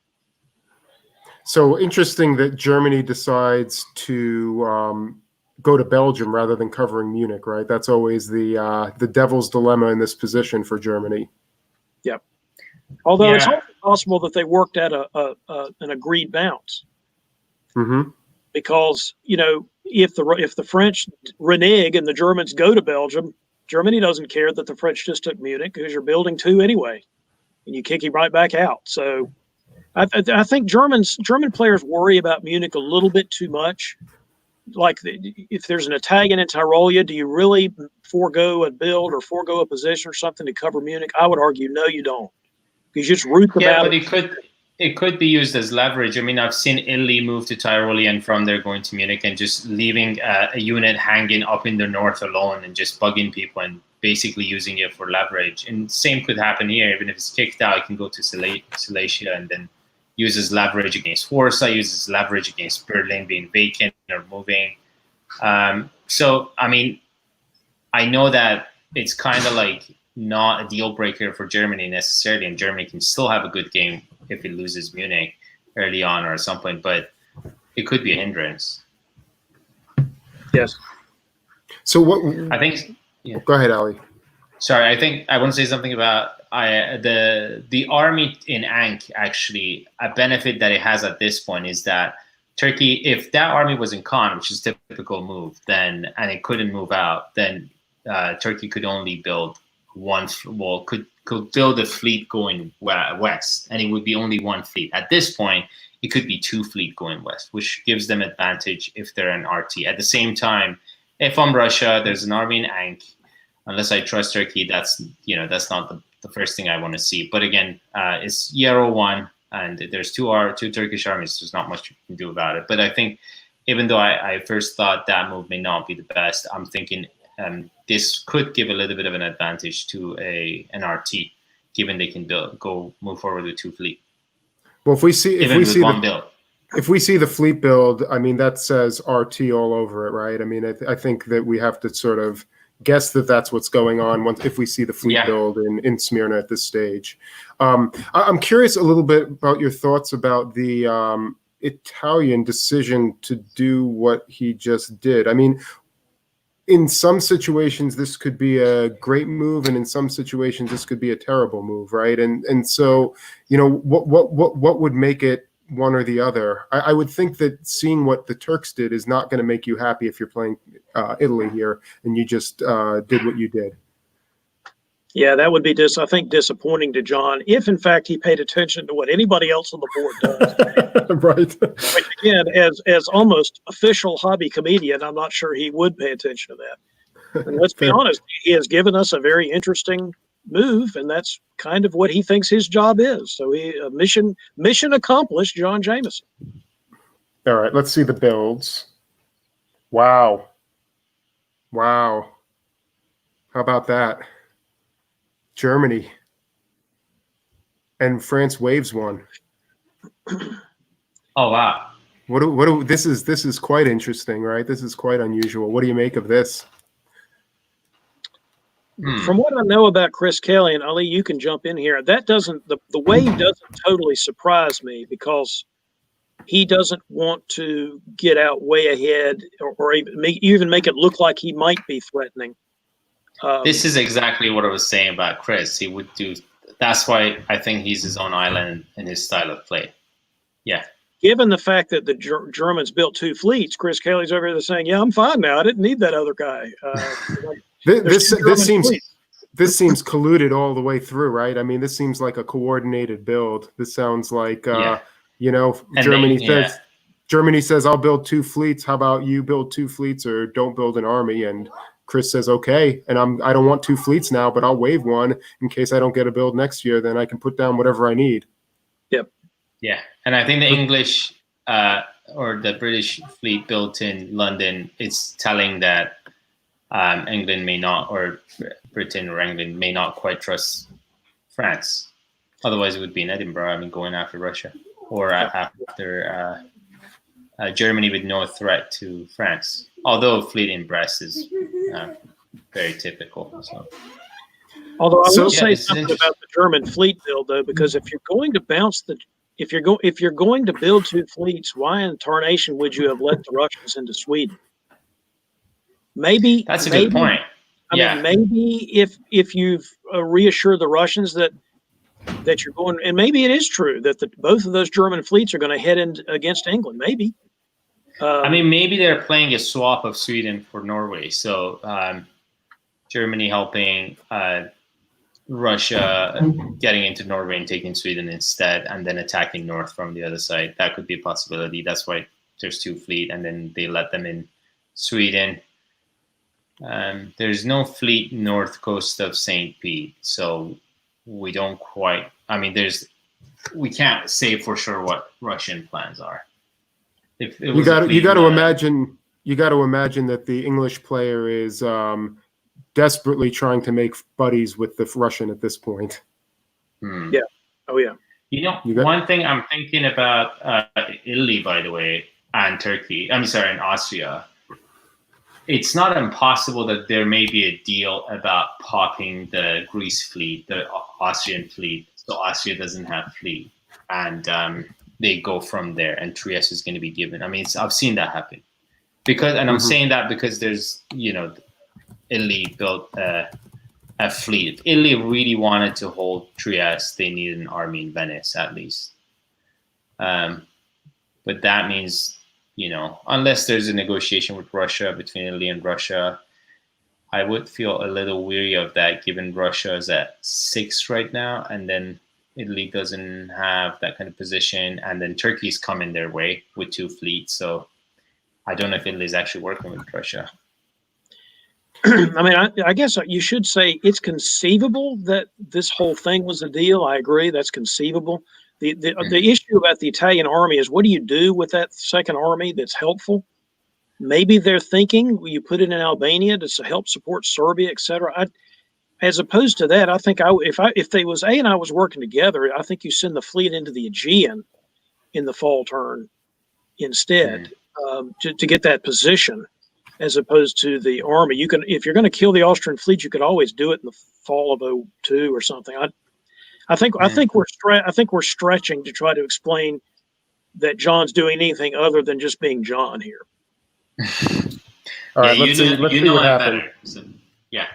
So interesting that Germany decides to go to Belgium rather than covering Munich, right? That's always the devil's dilemma in this position for Germany. Yep. Although it's also possible that they worked at an agreed bounce. Mm-hmm. Because if the French renege and the Germans go to Belgium, Germany doesn't care that the French just took Munich because you're building two anyway, and you kick him right back out. So I think German players worry about Munich a little bit too much. Like if there's an Italian in Tyrolia, do you really forego a build or forego a position or something to cover Munich? I would argue no, you don't. You just root them out. Yeah, but it could be used as leverage. I mean, I've seen Italy move to Tyrolia and from there going to Munich and just leaving a unit hanging up in the north alone and just bugging people and basically using it for leverage. And same could happen here. Even if it's kicked out, it can go to Silesia and then uses leverage against Warsaw, uses leverage against Berlin being vacant or moving. So, I mean, I know that it's kind of like not a deal breaker for Germany necessarily, and Germany can still have a good game if it loses Munich early on or at some point, but it could be a hindrance. Yes. So what? I think. Yeah. Go ahead, Ali. Sorry, I think I want to say something about the army in Ankh. Actually, a benefit that it has at this point is that Turkey, if that army was in Khan, which is a typical move, then and it couldn't move out, then Turkey could only build one. Well, could build a fleet going west, and it would be only one fleet. At this point, it could be two fleet going west, which gives them advantage if they're an RT. At the same time, if I'm Russia, there's an army in Ankh. Unless I trust Turkey, that's not the first thing I want to see. But again, it's year 01, and there's two Turkish armies. There's not much you can do about it. But I think, even though I first thought that move may not be the best, I'm thinking this could give a little bit of an advantage to an RT, given they can move forward with two fleet. Well, if we see the fleet build, I mean, that says RT all over it, right? I mean, I think that we have to sort of guess that that's what's going on if we see the fleet build in Smyrna at this stage. I'm curious a little bit about your thoughts about the Italian decision to do what he just did. I mean, in some situations, this could be a great move, and in some situations, this could be a terrible move, right? And so, what would make it one or the other? I would think that seeing what the Turks did is not going to make you happy if you're playing Italy here and you just did what you did. Yeah, that would be disappointing to John if, in fact, he paid attention to what anybody else on the board does. Right. But again, as almost official hobby comedian, I'm not sure he would pay attention to that. And let's be honest, he has given us a very interesting move, and that's kind of what he thinks his job is. So mission accomplished, John Jameson. All right, let's see the builds. Wow. How about that? Germany and France waves one. Oh wow! This is quite interesting, right? This is quite unusual. What do you make of this? From what I know about Chris Kelly, and Ali, you can jump in here. That doesn't the wave doesn't totally surprise me, because he doesn't want to get out way ahead or even make it look like he might be threatening. This is exactly what I was saying about Chris. He would do. That's why I think he's his own island in his style of play. Yeah. Given the fact that the Germans built two fleets, Chris Kelly's over there saying, "Yeah, I'm fine now. I didn't need that other guy." This seems colluded all the way through, right? I mean, this seems like a coordinated build. This sounds like Germany says, "I'll build two fleets. How about you build two fleets or don't build an army?" And Chris says, "Okay, and I don't want two fleets now, but I'll waive one in case I don't get a build next year. Then I can put down whatever I need." Yep. Yeah, and I think the English or the British fleet built in London is telling that England may not, or Britain or England may not quite trust France. Otherwise, it would be in Edinburgh. I mean, going after Russia or after Germany with no threat to France. Although a fleet in Brest is very typical. So. Although I will say something about the German fleet build, though, because if you're going to build two fleets, why in tarnation would you have let the Russians into Sweden? Maybe that's a good point. I mean, maybe if you've reassured the Russians that you're going, and maybe it is true that both of those German fleets are going to head in against England. Maybe. I mean, maybe they're playing a swap of Sweden for Norway. So Germany helping Russia getting into Norway and taking Sweden instead, and then attacking north from the other side. That could be a possibility. That's why there's two fleet, and then they let them in Sweden. There's no fleet north coast of St. Pete, so we don't quite. I mean, we can't say for sure what Russian plans are. You got to imagine that the English player is desperately trying to make buddies with the Russian at this point. Yeah. Oh yeah. One thing I'm thinking about Italy, by the way, and Turkey. I'm sorry, and Austria. it's not impossible that there may be a deal about popping the Greece fleet, the Austrian fleet, so Austria doesn't have fleet, and they go from there, and Trieste is going to be given. I mean, I've seen that happen and I'm saying that because there's, Italy built a fleet. If Italy really wanted to hold Trieste, they needed an army in Venice at least. But that means, unless there's a negotiation with Russia, between Italy and Russia, I would feel a little weary of that, given Russia is at 6 right now, and then Italy doesn't have that kind of position, and then Turkey's coming their way with 2 fleets. So I don't know if Italy is actually working with Russia. I mean, I guess you should say it's conceivable that this whole thing was a deal. I agree, that's conceivable. The issue about the Italian army is, what do you do with that second army that's helpful? Maybe they're thinking, you put it in Albania to help support Serbia, etc. As opposed to that, I think if they was A and I was working together, I think you send the fleet into the Aegean in the fall turn instead, to get that position, as opposed to the army. You can, if you're going to kill the Austrian fleet, you could always do it in the fall of 2002 or something. I think we're stretching to try to explain that John's doing anything other than just being John here. All right, let's see what happens. So, yeah.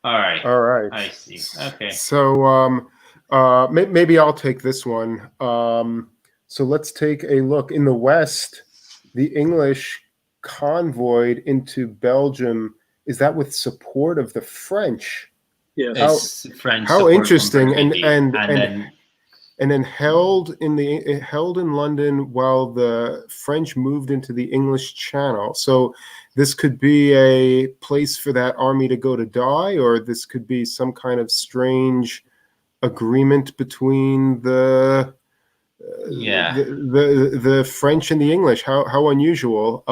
All right. I see. Okay. So maybe I'll take this one. So let's take a look. In the West, the English convoyed into Belgium. Is that with support of the French? Yes. How interesting. And then held in London while the French moved into the English Channel. So this could be a place for that army to go to die, or this could be some kind of strange agreement between the French and the English. How unusual.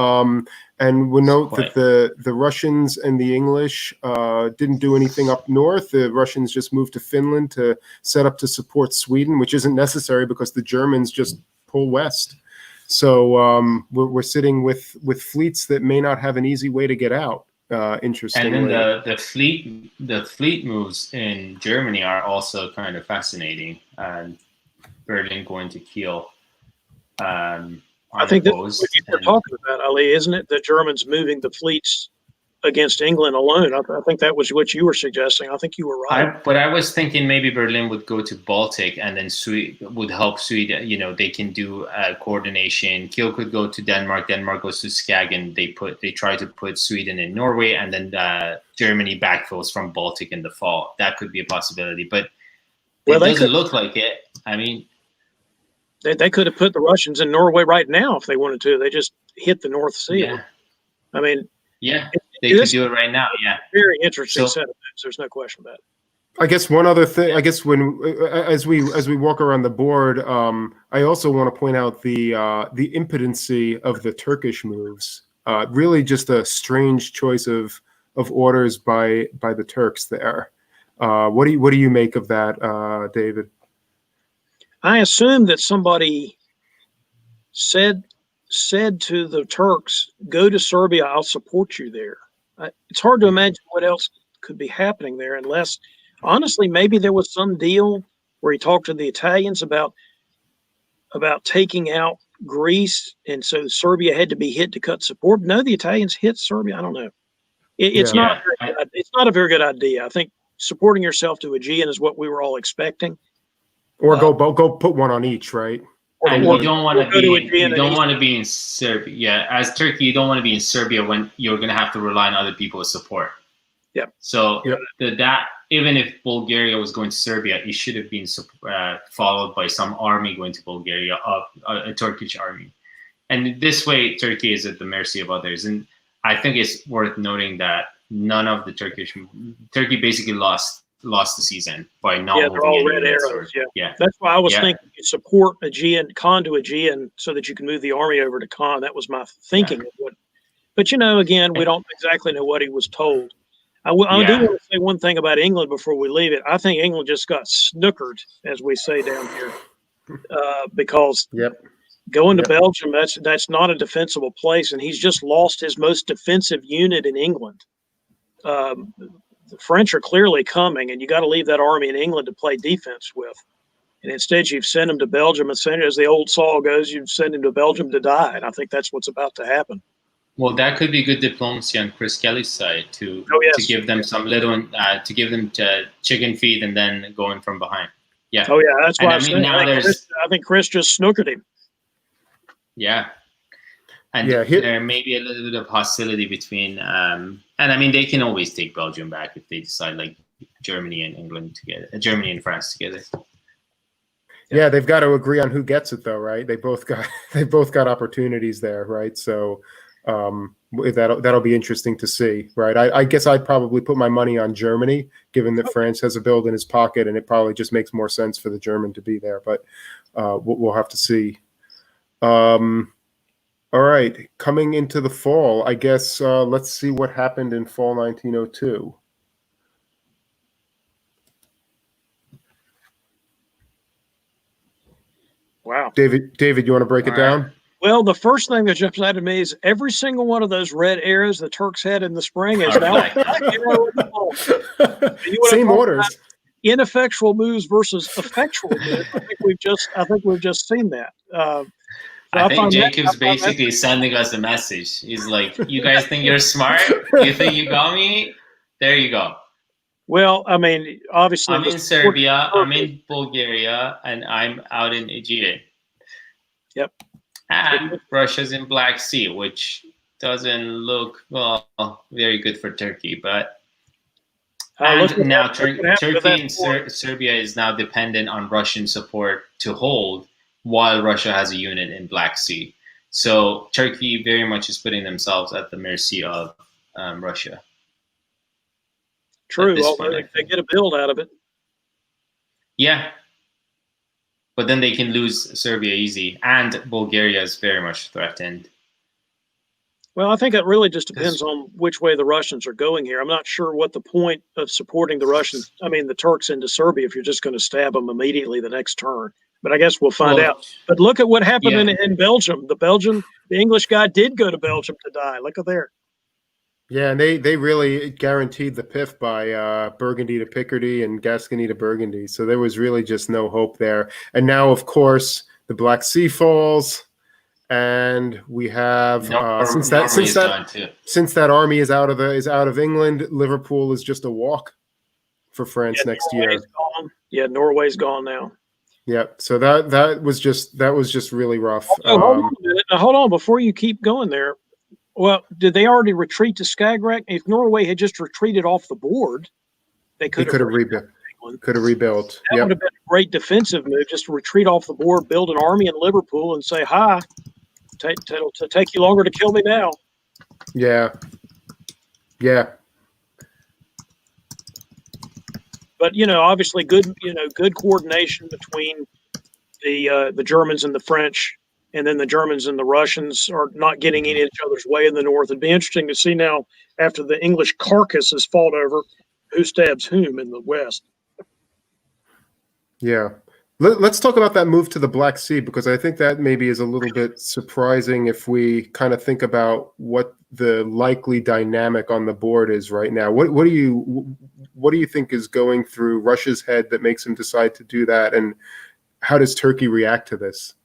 And we'll note that the Russians and the English didn't do anything up north. The Russians just moved to Finland to set up to support Sweden, which isn't necessary because the Germans just pull west. So we're sitting with fleets that may not have an easy way to get out. Interestingly, and then the fleet moves in Germany are also kind of fascinating. Berlin going to Kiel. I think that's what you were talking about, Ali, isn't it? The Germans moving the fleets against England alone. I think that was what you were suggesting. I think you were right. But I was thinking maybe Berlin would go to Baltic, and then Sweden would help Sweden. They can do coordination. Kiel could go to Denmark. Denmark goes to Skagen. They try to put Sweden in Norway, and then Germany backfills from Baltic in the fall. That could be a possibility, but it doesn't look like it. I mean, they could have put the Russians in Norway right now if they wanted to. They just hit the North Sea. Yeah. I mean, they could do it right now. Yeah, very interesting set of things. There's no question about it. I guess one other thing. I guess as we walk around the board, I also want to point out the impotency of the Turkish moves. Really, just a strange choice of orders by the Turks there. What do you make of that, David? I assume that somebody said to the Turks, "Go to Serbia. I'll support you there." It's hard to imagine what else could be happening there, unless, honestly, maybe there was some deal where he talked to the Italians about taking out Greece, and so Serbia had to be hit to cut support. No, the Italians hit Serbia. I don't know. It's not a very good idea. I think supporting yourself to Aegean is what we were all expecting. Or go put one on each, right? And you don't want to be in Serbia. Yeah, as Turkey, you don't want to be in Serbia when you're going to have to rely on other people's support. Yeah. So that even if Bulgaria was going to Serbia, it should have been followed by some army going to Bulgaria, a Turkish army. And this way, Turkey is at the mercy of others. And I think it's worth noting that none of the Turkey basically lost the season by not moving they're all red arrows. Yeah, that's why I was thinking you support Khan to Aegean so that you can move the army over to Khan. That was my thinking. But again, we don't exactly know what he was told. I do want to say one thing about England before we leave it. I think England just got snookered, as we say down here, because Going to Belgium, that's not a defensible place, and he's just lost his most defensive unit in England. The French are clearly coming, and you got to leave that army in England to play defense with. And instead, you've sent him to Belgium, and sent, as the old saw goes, you've sent him to Belgium to die. And I think that's what's about to happen. Well, that could be good diplomacy on Chris Kelly's side to give them some little, to give them chicken feed and then going from behind. Yeah. Oh yeah, that's why I think Chris just snookered him. Yeah. And there may be a little bit of hostility between, and I mean, they can always take Belgium back if they decide, like Germany and England together, Germany and France together. Yeah, they've got to agree on who gets it, though, right? They both got opportunities there, right? So that'll be interesting to see, right? I guess I'd probably put my money on Germany, given that France has a build in his pocket, and it probably just makes more sense for the German to be there. But we'll have to see. All right, coming into the fall, I guess let's see what happened in fall 1902. Wow. David, you want to break it down? Well, the first thing that jumps out at me is every single one of those red arrows the Turks had in the spring is now same orders. Ineffectual moves versus effectual moves. I think we've just seen that. I think Jacob's basically sending us a message. He's like, "You guys think you're smart? You think you got me? There you go." Well, I mean, obviously, I'm in Serbia, I'm in Bulgaria, and I'm out in Aegean. Yep. And Russia's in Black Sea, which doesn't look very good for Turkey, but. Now Turkey and Serbia is now dependent on Russian support to hold, while Russia has a unit in Black Sea. So Turkey very much is putting themselves at the mercy of Russia. True, although they get a build out of it. Yeah. But then they can lose Serbia easy, and Bulgaria is very much threatened. Well, I think it really just depends on which way the Russians are going here. I'm not sure what the point of supporting the Turks into Serbia if you're just going to stab them immediately the next turn. But I guess we'll find out. But look at what happened in Belgium. The English guy did go to Belgium to die. Look at there. Yeah, and they really guaranteed the PIF by Burgundy to Picardy and Gascony to Burgundy. So there was really just no hope there. And now, of course, the Black Sea falls, and we have since that army is out of England, Liverpool is just a walk for France next year. Yeah, Norway's gone now. Yeah, so that was just really rough. Hold on a minute. Now, hold on before you keep going there. Well, did they already retreat to Skagerrak? If Norway had just retreated off the board, they could have rebuilt. That would have been a great defensive move, just to retreat off the board, build an army in Liverpool, and say, "Hi, it'll take you longer to kill me now." Yeah. But obviously, good coordination between the Germans and the French. And then the Germans and the Russians are not getting in each other's way in the north. It'd be interesting to see now, after the English carcass is fought over, who stabs whom in the west. Yeah. Let's talk about that move to the Black Sea, because I think that maybe is a little bit surprising if we kind of think about what the likely dynamic on the board is right now. What do you think is going through Russia's head that makes him decide to do that, and how does Turkey react to this?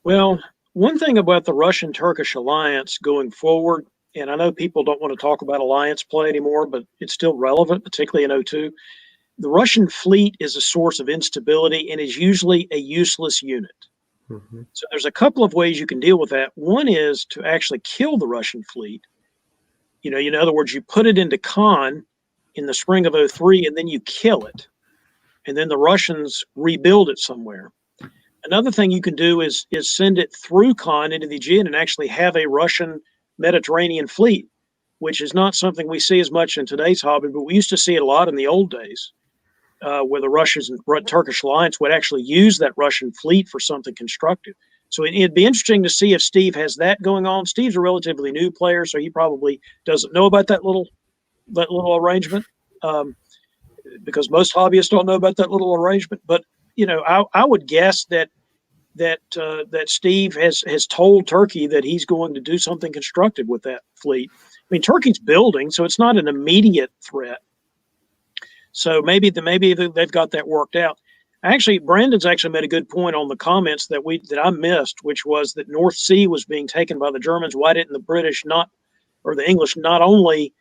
Well, one thing about the Russian-Turkish alliance going forward, and I know people don't want to talk about alliance play anymore, but it's still relevant, particularly in 2002. The Russian fleet is a source of instability and is usually a useless unit. Mm-hmm. So there's a couple of ways you can deal with that. One is to actually kill the Russian fleet. In other words, you put it into Khan in the spring of 2003, and then you kill it. And then the Russians rebuild it somewhere. Another thing you can do is send it through Khan into the Aegean and actually have a Russian Mediterranean fleet, which is not something we see as much in today's hobby, but we used to see it a lot in the old days, where the Russians and Turkish alliance would actually use that Russian fleet for something constructive. So it'd be interesting to see if Steve has that going on. Steve's a relatively new player, so he probably doesn't know about that little arrangement, because most hobbyists don't know about that little arrangement. But I would guess that Steve has told Turkey that he's going to do something constructive with that fleet. I mean, Turkey's building, so it's not an immediate threat. So maybe they've got that worked out. Actually, Brandon's actually made a good point on the comments that I missed, which was that North Sea was being taken by the Germans. Why didn't the British or the English not only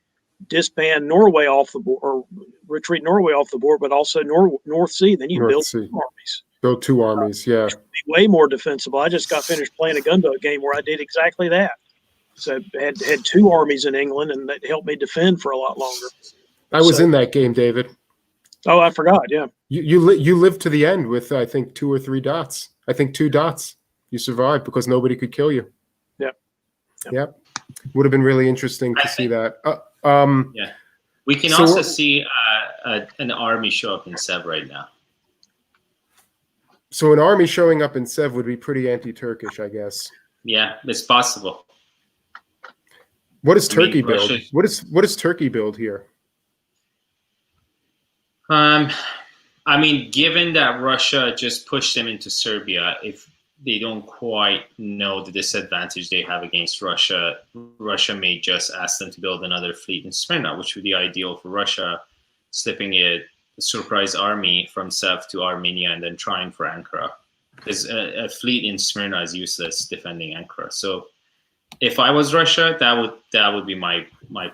disband Norway off the board or retreat Norway off the board, but also North Sea? Then you build 2 armies. Build 2 armies, yeah. Which would be way more defensible. I just got finished playing a gunboat game where I did exactly that. So had 2 armies in England, and that helped me defend for a lot longer. I was in that game, David. Oh, I forgot. Yeah. You lived to the end with, I think, 2 or 3 dots. I think 2 dots. You survived because nobody could kill you. Yep. Would have been really interesting to see that. Yeah. We can also see an army show up in Sev right now. So an army showing up in Sev would be pretty anti-Turkish, I guess. Yeah, it's possible. What does Turkey build? What does Turkey build here? I mean, given that Russia just pushed them into Serbia, if they don't quite know the disadvantage they have against Russia, Russia may just ask them to build another fleet in Smyrna, which would be ideal for Russia, slipping a surprise army from Sev to Armenia and then trying for Ankara. Because a fleet in Smyrna is useless defending Ankara. So if I was Russia, that would be my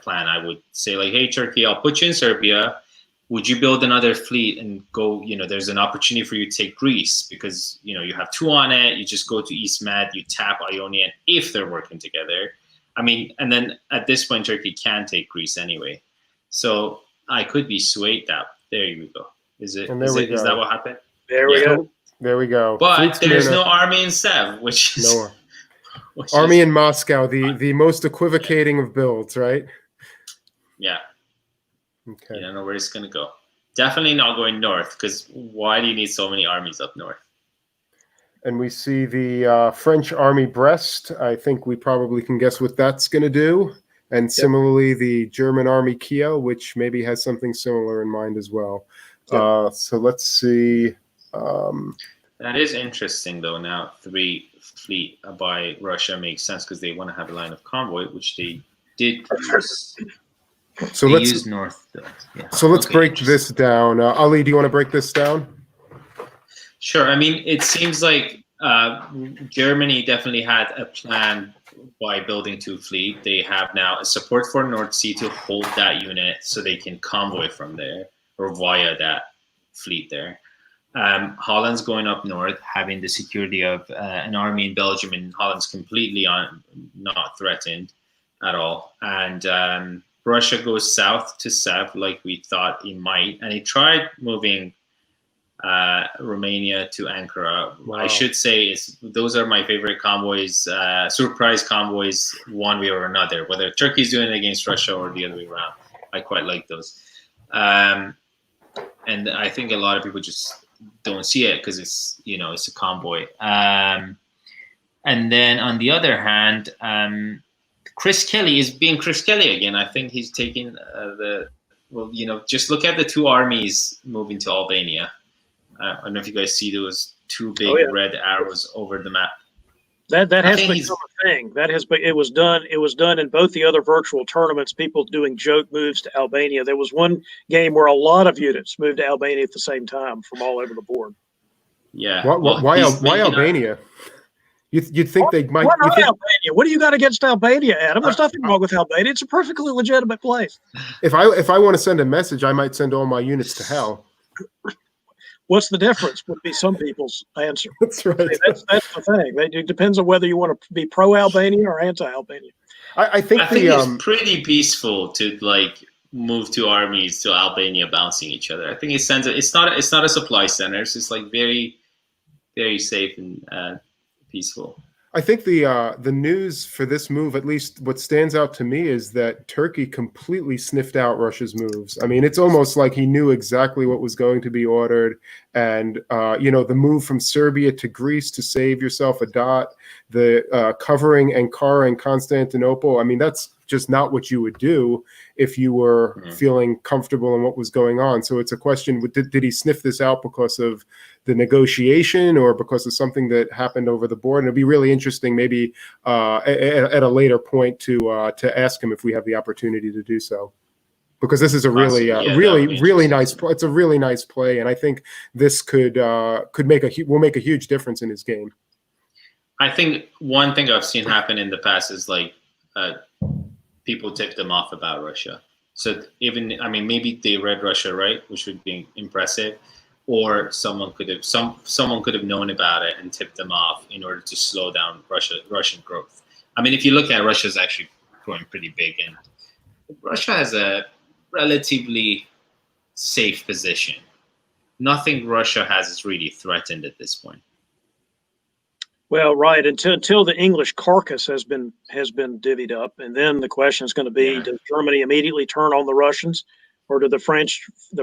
plan. I would say, like, hey, Turkey, I'll put you in Serbia. Would you build another fleet and go, there's an opportunity for you to take Greece because, you have 2 on it. You just go to East Med, you tap Ionian if they're working together. I mean, and then at this point, Turkey can take Greece anyway. So I could be swayed that. There you go. Is that what happened? There we go. There we go. But there's no army in Sev, which is... No. Army in Moscow, the most equivocating of builds, right? Yeah. Okay. You don't know where it's going to go. Definitely not going north, because why do you need so many armies up north? And we see the French Army Brest. I think we probably can guess what that's going to do. And similarly, the German Army Kiel, which maybe has something similar in mind as well. So let's see. That is interesting, though. Now, 3 fleet by Russia makes sense because they want to have a line of convoy, which they did use. So let's use north. Yeah. So let's break this down. Ali, do you want to break this down? Sure. I mean, it seems like Germany definitely had a plan by building 2 fleet. They have now a support for North Sea to hold that unit so they can convoy from there or via that fleet there. Holland's going up north, having the security of an army in Belgium, and Holland's completely not threatened at all. And Russia goes south to Sev like we thought he might, and he tried moving Romania to Ankara. Wow. I should say those are my favorite convoys, surprise convoys, one way or another, whether Turkey's doing it against Russia or the other way around. I quite like those. And I think a lot of people just don't see it because it's a convoy. And then on the other hand, Chris Kelly is being Chris Kelly again. I think he's taking just look at the 2 armies moving to Albania. I don't know if you guys see those 2 big red arrows over the map. That has become a thing. It was done in both the other virtual tournaments. People doing joke moves to Albania. There was one game where a lot of units moved to Albania at the same time from all over the board. Yeah. Why Albania? You'd think they might. Albania? What do you got against Albania, Adam? There's nothing wrong with Albania. It's a perfectly legitimate place. If I want to send a message, I might send all my units to hell. What's the difference? Would be some people's answer. That's right. That's the thing. It depends on whether you want to be pro-Albania or anti-Albania. I think it's pretty peaceful to move 2 armies to Albania bouncing each other. I think it sends it's not a supply center. It's just very, very safe and peaceful. I think the news for this move, at least what stands out to me, is that Turkey completely sniffed out Russia's moves. I mean, it's almost like he knew exactly what was going to be ordered. And, the move from Serbia to Greece to save yourself a dot, the covering Ankara and Constantinople. I mean, that's just not what you would do if you were feeling comfortable in what was going on. So it's a question, did he sniff this out because of the negotiation or because of something that happened over the board. And it'd be really interesting, maybe at a later point, to ask him if we have the opportunity to do so. Because this is a really, really nice. It's a really nice play, and I think this will make a huge difference in his game. I think one thing I've seen happen in the past is like people tip them off about Russia. So maybe they read Russia right, which would be impressive, or someone could have known about it and tipped them off in order to slow down Russian growth. I mean, if you look at Russia's actually growing pretty big, and Russia has a relatively safe position. Nothing Russia has is really threatened at this point. Well, right, until the English carcass has been divvied up, and then the question is going to be: does Germany immediately turn on the Russians, or do the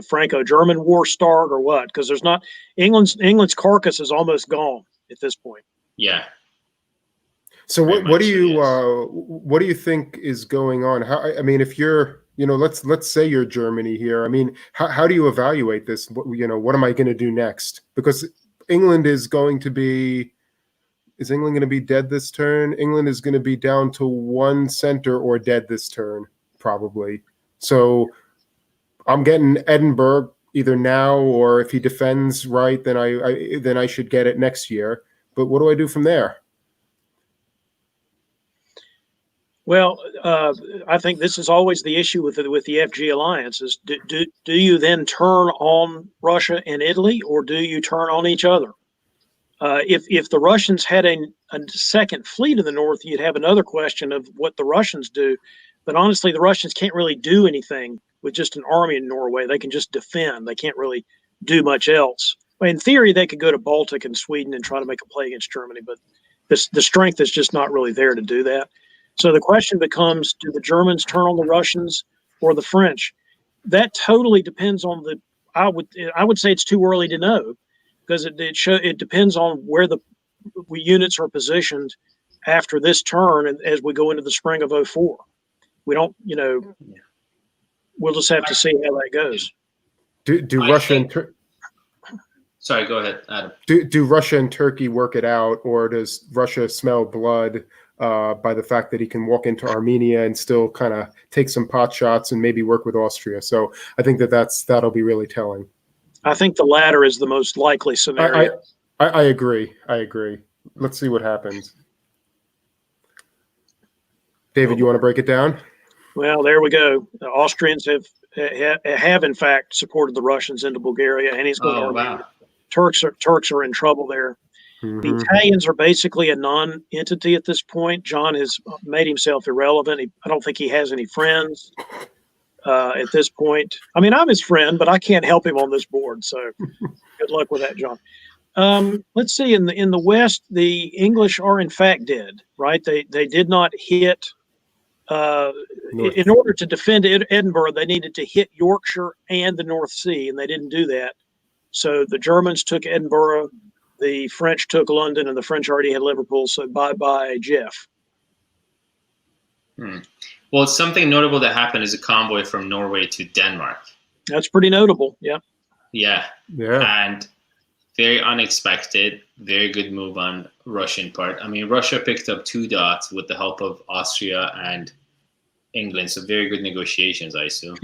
Franco-German war start, or what? Because there's not England's carcass is almost gone at this point. Yeah. So what do you think is going on? I mean, if you're let's say you're Germany here. I mean, how do you evaluate this? What am I going to do next? Because England is going to be. Is England going to be dead this turn? England is going to be down to one center or dead this turn, probably. So I'm getting Edinburgh either now, or if he defends right, then I should get it next year. But what do I do from there? Well, I think this is always the issue with the FG alliance: is do you then turn on Russia and Italy, or do you turn on each other? If the Russians had a second fleet in the north, you'd have another question of what the Russians do. But honestly, the Russians can't really do anything with just an army in Norway. They can just defend. They can't really do much else. In theory, they could go to Baltic and Sweden and try to make a play against Germany, but the strength is just not really there to do that. So the question becomes: do the Germans turn on the Russians or the French? That totally depends on I would say it's too early to know, because it depends on where the units are positioned after this turn and as we go into the spring of 2004. We don't, we'll just have to see how that goes. Do Russia and Sorry, go ahead, Adam. Do Russia and Turkey work it out, or does Russia smell blood by the fact that he can walk into Armenia and still kind of take some pot shots and maybe work with Austria? So I think that'll be really telling. I think the latter is the most likely scenario. I agree. Let's see what happens. David, you want to break it down? Well, there we go. The Austrians have in fact supported the Russians into Bulgaria, and he's going to Armenia. Wow. Turks are in trouble there. Mm-hmm. The Italians are basically a non-entity at this point. John has made himself irrelevant. I don't think he has any friends. At this point, I mean, I'm his friend, but I can't help him on this board. So, good luck with that, John. Let's see. In the West, the English are in fact dead. Right? They did not hit. In order to defend Edinburgh, they needed to hit Yorkshire and the North Sea, and they didn't do that. So the Germans took Edinburgh, the French took London, and the French already had Liverpool. So bye, Jeff. Well, something notable that happened is a convoy from Norway to Denmark. That's pretty notable, yeah. Yeah. And very unexpected, very good move on Russian part. I mean, Russia picked up 2 dots with the help of Austria and England, so very good negotiations, I assume.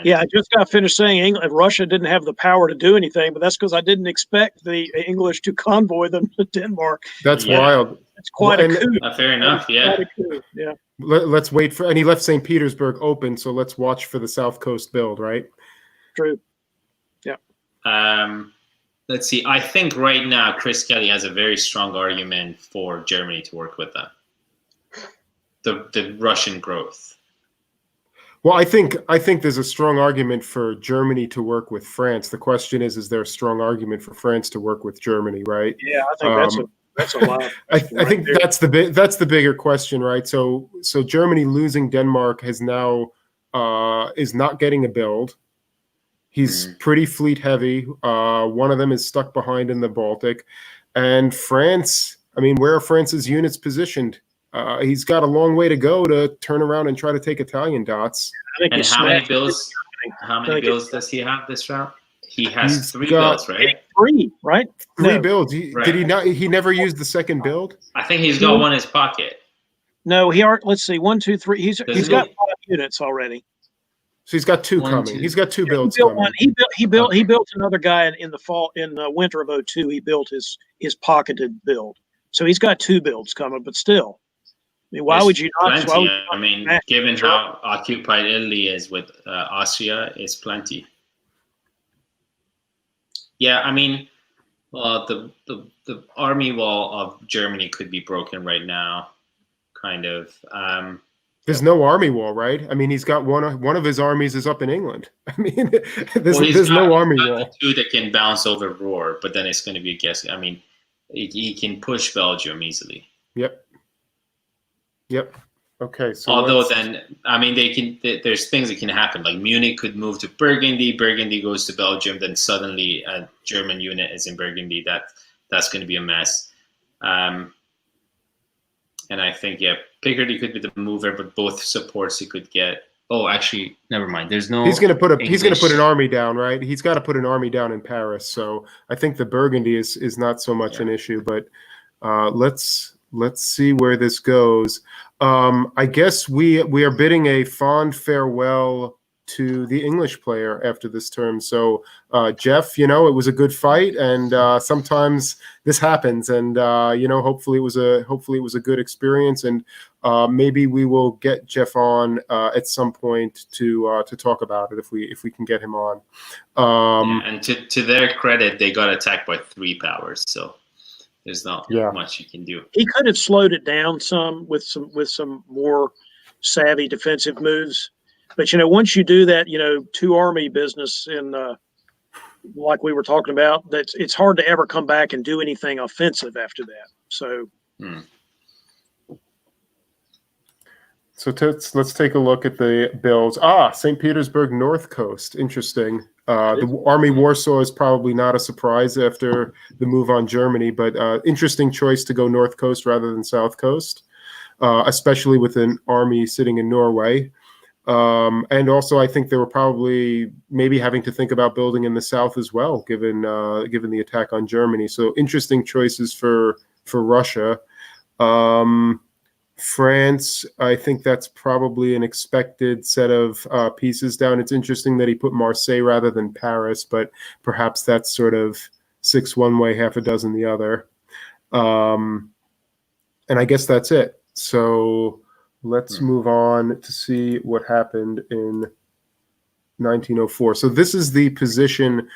Yeah, I just got finished saying Russia didn't have the power to do anything, but that's because I didn't expect the English to convoy them to Denmark. That's wild. It's quite a coup. Fair enough, yeah. Yeah. Let's wait for, and he left St. Petersburg open, so let's watch for the South Coast build, right? True. Yeah. Let's see. I think right now Chris Kelly has a very strong argument for Germany to work with them. The Russian growth. Well, I think there's a strong argument for Germany to work with France. The question is there a strong argument for France to work with Germany, right? Yeah, I think that's a lot. I think that's the bigger question, right? So Germany losing Denmark has now is not getting a build. He's pretty fleet heavy. One of them is stuck behind in the Baltic, and France. I mean, where are France's units positioned? He's got a long way to go to turn around and try to take Italian dots. And how many bills does he have this route? He has He's 3 got builds, right? 3, right? Three No, builds. Right. Did he not? He never used the second build. I think he's got one in his pocket. no, let's see, 1, 2, 3. He's got 5 units already. So he's got 2 One, coming. 2. He's got 2 He builds built coming. one. He built another guy in the winter of 02. He built his pocketed build. So he's got 2 builds coming, but still. I mean, why would you not? Plenty. I mean, given how occupied Italy is with Austria, it's plenty. Yeah, I mean, well, the army wall of Germany could be broken right now, kind of. There's no army wall, right? I mean, he's got one of his armies is up in England. I mean, there's no army wall. 2 that can bounce over Roar, but then it's going to be a guess. I mean, he can push Belgium easily. Yep. Okay. So although then, I mean, there's things that can happen. Like Munich could move to Burgundy. Burgundy goes to Belgium. Then suddenly a German unit is in Burgundy. That's going to be a mess. And I think, Picardy could be the mover, but both supports he could get. Oh, actually, never mind. There's no. He's going to put an army down, right? He's got to put an army down in Paris. So I think the Burgundy is not so much an issue. But let's see where this goes. I guess we are bidding a fond farewell to the English player after this term. So, Jeff, it was a good fight, and sometimes this happens, and hopefully it was a good experience, and maybe we will get Jeff on at some point to talk about it if we can get him on. And to their credit, they got attacked by 3 powers, so there's not much you can do. He could have slowed it down some with some more savvy defensive moves. But, once you do that, 2 army business in like we were talking about, it's hard to ever come back and do anything offensive after that. So, So let's take a look at the builds. St. Petersburg North Coast. Interesting. The Army Warsaw is probably not a surprise after the move on Germany, but interesting choice to go North Coast rather than South Coast, especially with an army sitting in Norway. And also, I think they were probably maybe having to think about building in the south as well, given the attack on Germany. So interesting choices for Russia. France, I think that's probably an expected set of pieces down. It's interesting that he put Marseille rather than Paris, but perhaps that's sort of 6 one way, half a dozen the other. And I guess that's it. So let's move on to see what happened in 1904. So this is the position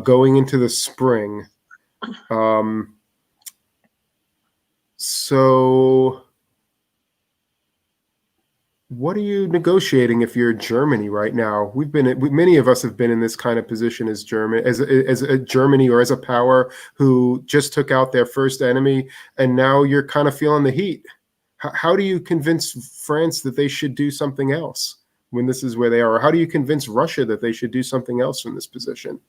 going into the spring. So what are you negotiating if you're Germany right now? Many of us have been in this kind of position as Germany or as a power who just took out their first enemy, and now you're kind of feeling the heat. How do you convince France that they should do something else when this is where they are? Or how do you convince Russia that they should do something else from this position?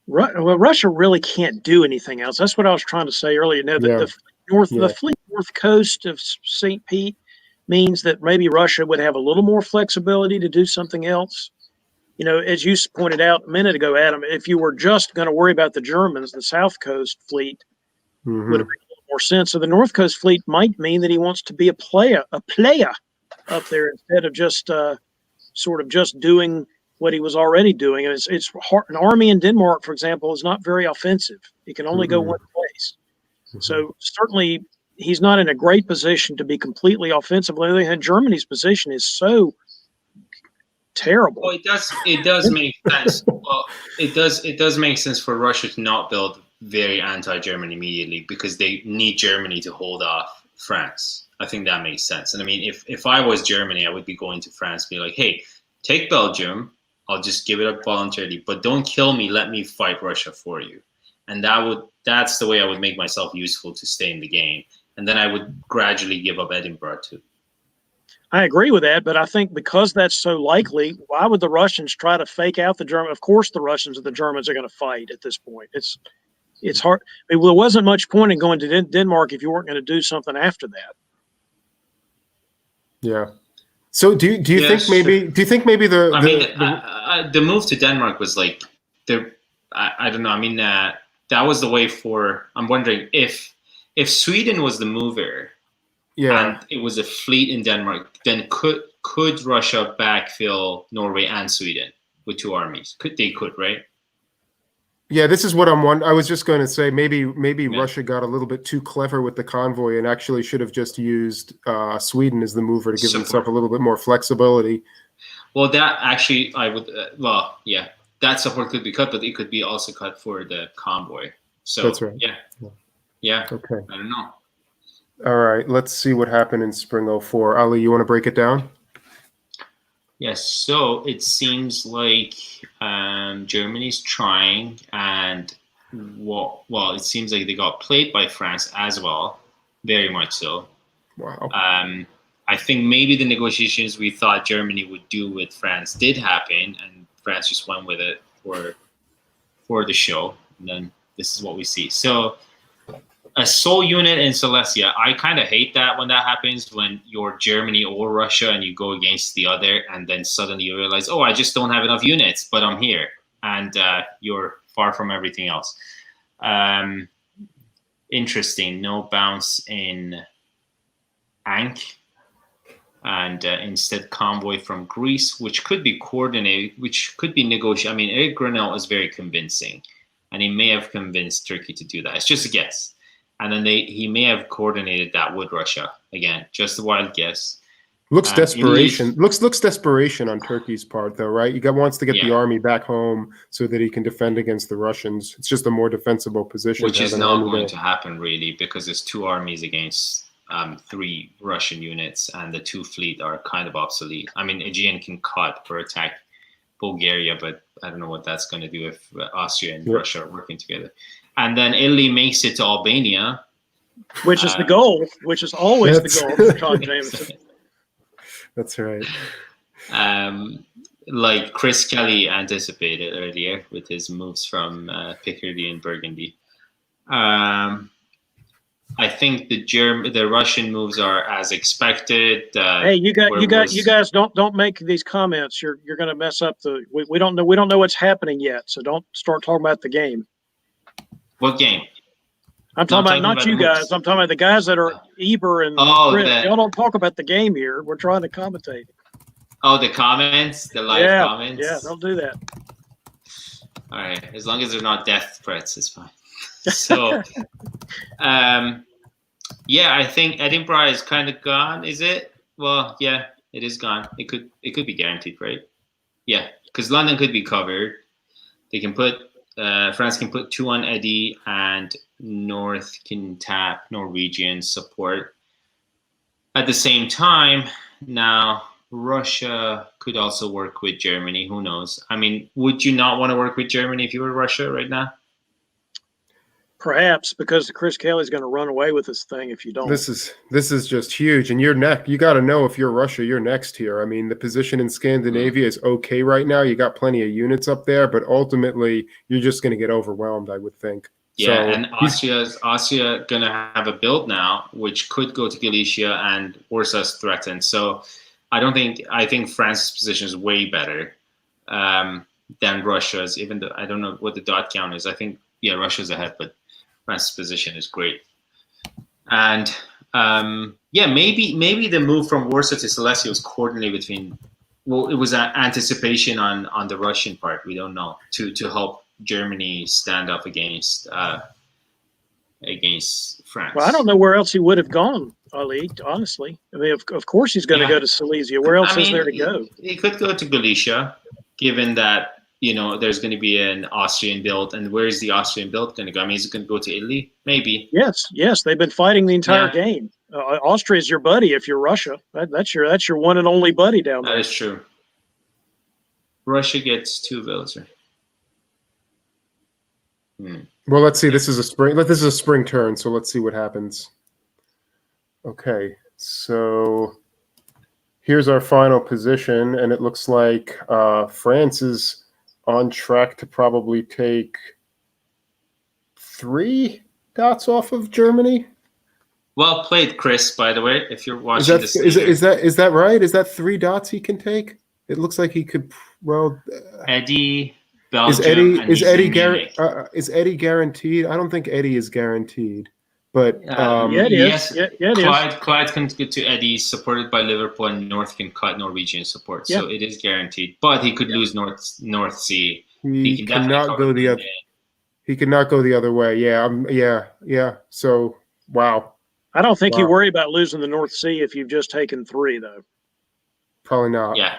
Well, Russia really can't do anything else. That's what I was trying to say earlier. The fleet north coast of St. Pete means that maybe Russia would have a little more flexibility to do something else. As you pointed out a minute ago, Adam, if you were just going to worry about the Germans, the South Coast fleet would have made a little more sense. So the North Coast fleet might mean that he wants to be a player up there instead of just sort of just doing what he was already doing. And it's hard. An army in Denmark, for example, is not very offensive. It can only go one place. So certainly he's not in a great position to be completely offensive. On the other hand, Germany's position is so terrible. Well, it does make sense. Well, it does make sense for Russia to not build very anti-German immediately because they need Germany to hold off France. I think that makes sense. And I mean, if I was Germany, I would be going to France, be like, hey, take Belgium. I'll just give it up voluntarily, but don't kill me. Let me fight Russia for you. And that's the way I would make myself useful to stay in the game. And then I would gradually give up Edinburgh too. I agree with that, but I think because that's so likely, why would the Russians try to fake out the German? Of course, the Russians and the Germans are going to fight at this point. It's hard. There wasn't much point in going to Denmark if you weren't going to do something after that. Yeah. So do you think maybe the move to Denmark was like I don't know. I mean, that was the way for. I'm wondering if Sweden was the mover, Yeah. and it was a fleet in Denmark, then could Russia backfill Norway and Sweden with two armies? They could, right? Yeah, this is what I'm wondering. I was just going to say maybe Yeah. Russia got a little bit too clever with the convoy and actually should have just used Sweden as the mover to give themselves a little bit more flexibility. Well, that actually, I would. Well, yeah, that support could be cut, but it could be also cut for the convoy. So That's right. Yeah. Okay. I don't know. All right. Let's see what happened in spring 04. Ali, you want to break it down? Yes. So it seems like Germany's trying, and well, it seems like they got played by France as well, very much so. Wow. I think maybe the negotiations we thought Germany would do with France did happen, and France just went with it for the show. And then this is what we see. So a sole unit in Silesia, I kind of hate that when that happens, when you're Germany or Russia and you go against the other, and then suddenly you realize, oh, I just don't have enough units, but I'm here. And you're far from everything else. Interesting. No bounce in Ankh. And instead convoy from Greece, which could be coordinated, which could be negotiated. I mean, Eric Grenell is very convincing, and he may have convinced Turkey to do that. It's just a guess. And then he may have coordinated that with Russia. Again, just a wild guess. Looks desperation. Looks desperation on Turkey's part, though, right? He wants to get the army back home so that he can defend against the Russians. It's just a more defensible position. Which is not going to happen, really, because there's two armies against 3 Russian units, and the 2 fleet are kind of obsolete. I mean, Aegean can cut or attack Bulgaria, but I don't know what that's going to do if Austria and Russia are working together. And then Italy makes it to Albania. Which is the goal, which is always the goal for Todd Jameson. That's right. Like Chris Kelly anticipated earlier with his moves from Picardy and Burgundy. I think the Russian moves are as expected. Hey, you guys don't make these comments. You're going to mess up we don't know what's happening yet. So don't start talking about the game. What game? I'm talking about not you guys. I'm talking about the guys that are Eber and Chris. Y'all don't talk about the game here. We're trying to commentate. Oh, the comments, the live comments. Yeah, don't do that. All right, as long as they're not death threats, it's fine. So, I think Edinburgh is kind of gone. Is it? Well, yeah, it is gone. It could be guaranteed, right? Yeah, because London could be covered. They can put France can put 2 on Eddie, and North can tap Norwegian support. At the same time, now Russia could also work with Germany. Who knows? I mean, would you not want to work with Germany if you were Russia right now? Perhaps, because Chris Kelly's going to run away with this thing if you don't. This is just huge, and you're next. You got to know if you're Russia, you're next here. I mean, the position in Scandinavia is okay right now. You got plenty of units up there, but ultimately, you're just going to get overwhelmed, I would think. Yeah, so, and Austria going to have a build now, which could go to Galicia, and Warsaw's threatened. So, I think France's position is way better than Russia's. Even though I don't know what the dot count is. I think Russia's ahead, but France's position is great. And maybe the move from Warsaw to Silesia was coordinated between. Well, it was an anticipation on the Russian part. We don't know to help Germany stand up against France. Well, I don't know where else he would have gone, Ali. Honestly, I mean, of course he's going to go to Silesia. Where else is there to go? He could go to Galicia, given that there's going to be an Austrian build, and where is the Austrian build going to go? I mean, is it going to go to Italy? Maybe. Yes, they've been fighting the entire game. Austria is your buddy if you're Russia. That's your one and only buddy down there. That is true. Russia gets 2 builds. Well, let's see. This is a spring turn, so let's see what happens. Okay, so here's our final position, and it looks like France is on track to probably take 3 dots off of Germany. Well played, Chris, by the way, if you're watching this. Is that right? Is that 3 dots he can take? It looks like he could, Eddie. Belgium, and is he's Eddie in Munich. is Eddie guaranteed? I don't think Eddie is guaranteed, but Yeah, it is. Yes, Yeah, it is. Clyde can get to Eddie, supported by Liverpool, and North can cut Norwegian support. So it is guaranteed. But he could lose North Sea. he can definitely cannot cover go the other. He cannot go the other way. Yeah, yeah. So wow, I don't think you Wow. worry about losing the North Sea if you've just taken 3, though. probably not. Yeah.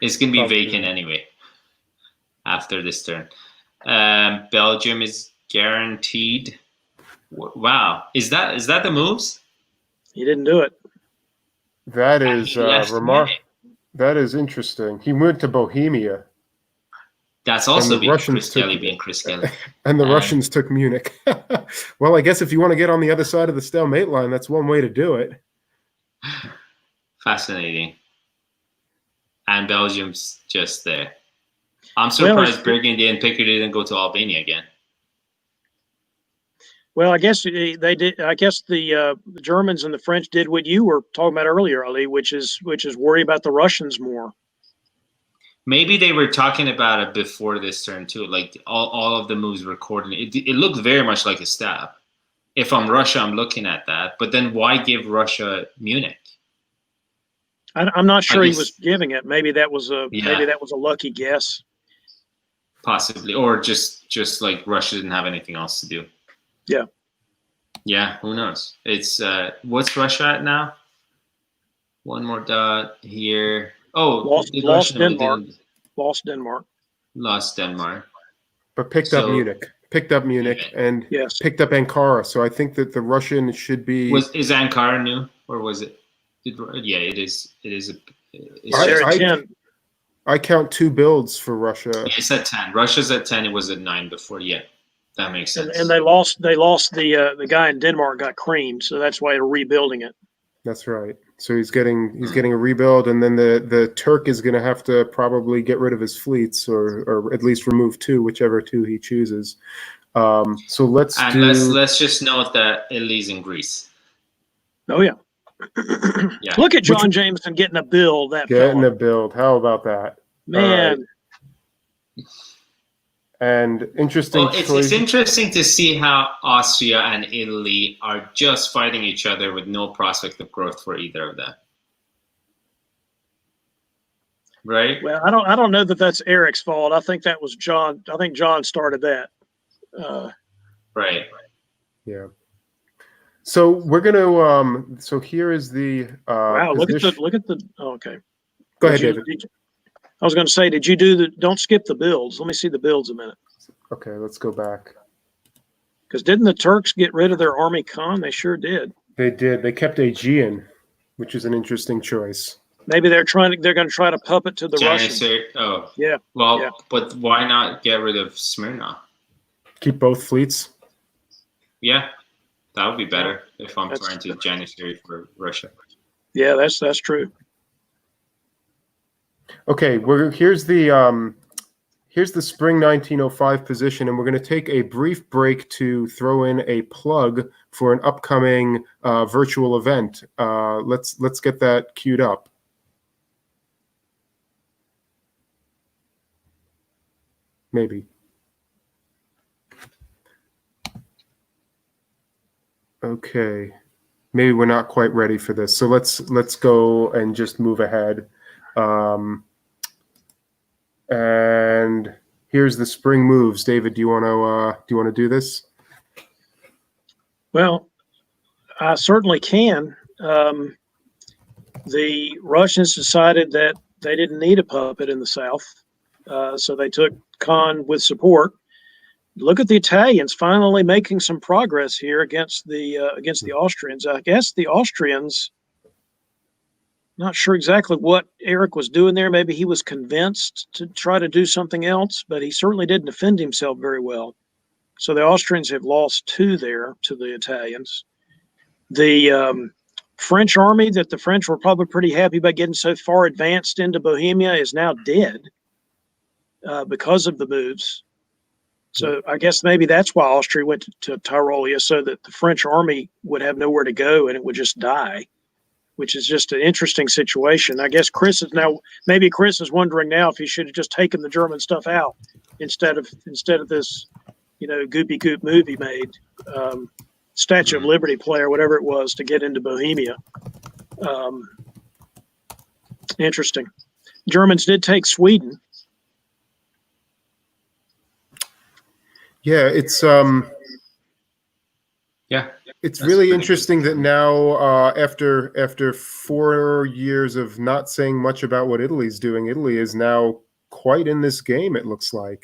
It's going to be Probably. vacant anyway after this turn. Belgium is guaranteed. Wow. Is that the moves? He didn't do it. That is left remarkable. Munich. That is interesting. He went to Bohemia, That's also the being Russians Chris took- Kelly being Chris Kelly. and the Um, Russians took Munich. Well, I guess if you want to get on the other side of the stalemate line, that's one way to do it. Fascinating. And Belgium's just there. I'm Well, surprised it's- Burgundy and Picardy didn't go to Albania again. Well, I guess they did. I guess the Germans and the French did what you were talking about earlier, Ali, which is worry about the Russians more. Maybe they were talking about it before this turn too. Like all of the moves were coordinated. It looked very much like a stab. If I'm Russia, I'm looking at that. But then why give Russia Munich? I'm not sure he guess- was giving it. Maybe that was a lucky guess. Possibly, or just like Russia didn't have anything else to do. Yeah. Yeah, who knows? It's what's Russia at now? One more dot here. Oh, Lost did Russia- no, they Denmark. didn't. Lost Denmark. Lost Denmark. But picked up So- Munich. Picked up Munich and Yes. picked up Ankara. So I think that the Russian should be. Is Ankara new or was it? Yeah, it is. It is. It's, I- They're I- at 10. I count 2 builds for Russia. it's at 10. Russia's at 10. It was at 9 before. Yeah, that makes sense. And they lost the guy in Denmark got creamed, so that's why they're rebuilding it. That's right. So he's getting a rebuild, and then the Turk is going to have to probably get rid of his fleets, or at least remove 2, whichever 2 he chooses. So let's just note that Italy's in Greece. Oh yeah. Yeah. Look at John Jameson getting a build. That getting fella. a build. How about that? Man. And interesting Well, it's choice. interesting to see how Austria and Italy are just fighting each other with no prospect of growth for either of them. Right? Well, I don't know that that's Eric's fault. I think that was John. I think John started that. Right. Yeah. So we're gonna. So here is the. Wow! position- Look at the. Oh, okay. Go ahead, Did you- David. I was going to say, did you do the? Don't skip the builds. Let me see the builds a minute. Okay, let's go back. Because didn't the Turks get rid of their army con? They sure did. They did. They kept Aegean, which is an interesting choice. Maybe they're going to try to puppet to the Russians. Janissary. Oh. Yeah. Well, Yeah. but why not get rid of Smyrna? Keep both fleets. Yeah, that would be better if I'm That's- trying to Janissary for Russia. Yeah, that's true. Okay, here's the spring 1905 position, and we're going to take a brief break to throw in a plug for an upcoming virtual event. Let's get that queued up. Maybe. Okay, maybe we're not quite ready for this, so let's go and just move ahead. And here's the spring moves. David, do you want to do this? Well, I certainly can. The Russians decided that they didn't need a puppet in the South, so they took Khan with support. Look at the Italians finally making some progress here against the Austrians. I guess the Austrians. Not sure exactly what Eric was doing there. Maybe he was convinced to try to do something else, but he certainly didn't defend himself very well. So the Austrians have lost 2 there to the Italians. The French army that the French were probably pretty happy about getting so far advanced into Bohemia is now dead because of the moves. So I guess maybe that's why Austria went to Tyrolia, so that the French army would have nowhere to go and it would just die. which is just an interesting situation. I guess maybe Chris is wondering now if he should have just taken the German stuff out instead of this, goopy goop movie made, Statue of Liberty play or whatever it was to get into Bohemia. Interesting. Germans did take Sweden. Yeah, it's That's really pretty interesting that now after 4 years of not saying much about what Italy's doing, Italy is now quite in this game, it looks like.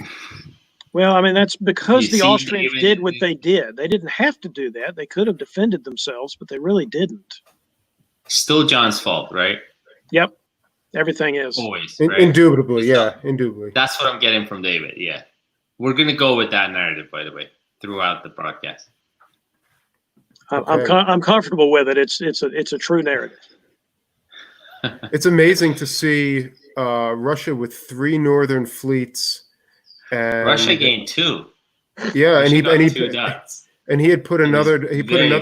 Well, I mean, that's because You the see, Austrians David, did what they did. They didn't have to do that. They could have defended themselves, but they really didn't. Still John's fault, right? Yep. Everything is. Always, right? Indubitably, yeah, indubitably. That's what I'm getting from David. Yeah, we're gonna go with that narrative, by the way, throughout the broadcast. Okay. I'm comfortable with it. It's a true narrative. It's amazing to see Russia with 3 northern fleets. And Russia gained 2. Yeah, Russia got 2 dots. and he had put another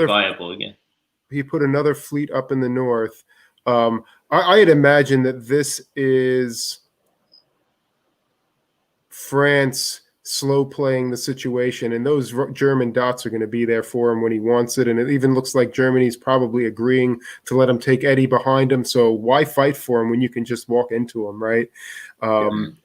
viable again. He put another fleet up in the north. I had imagined that this is France slow playing the situation, and those German dots are going to be there for him when he wants it. And it even looks like Germany's probably agreeing to let him take Eddie behind him. So why fight for him when you can just walk into him, right? And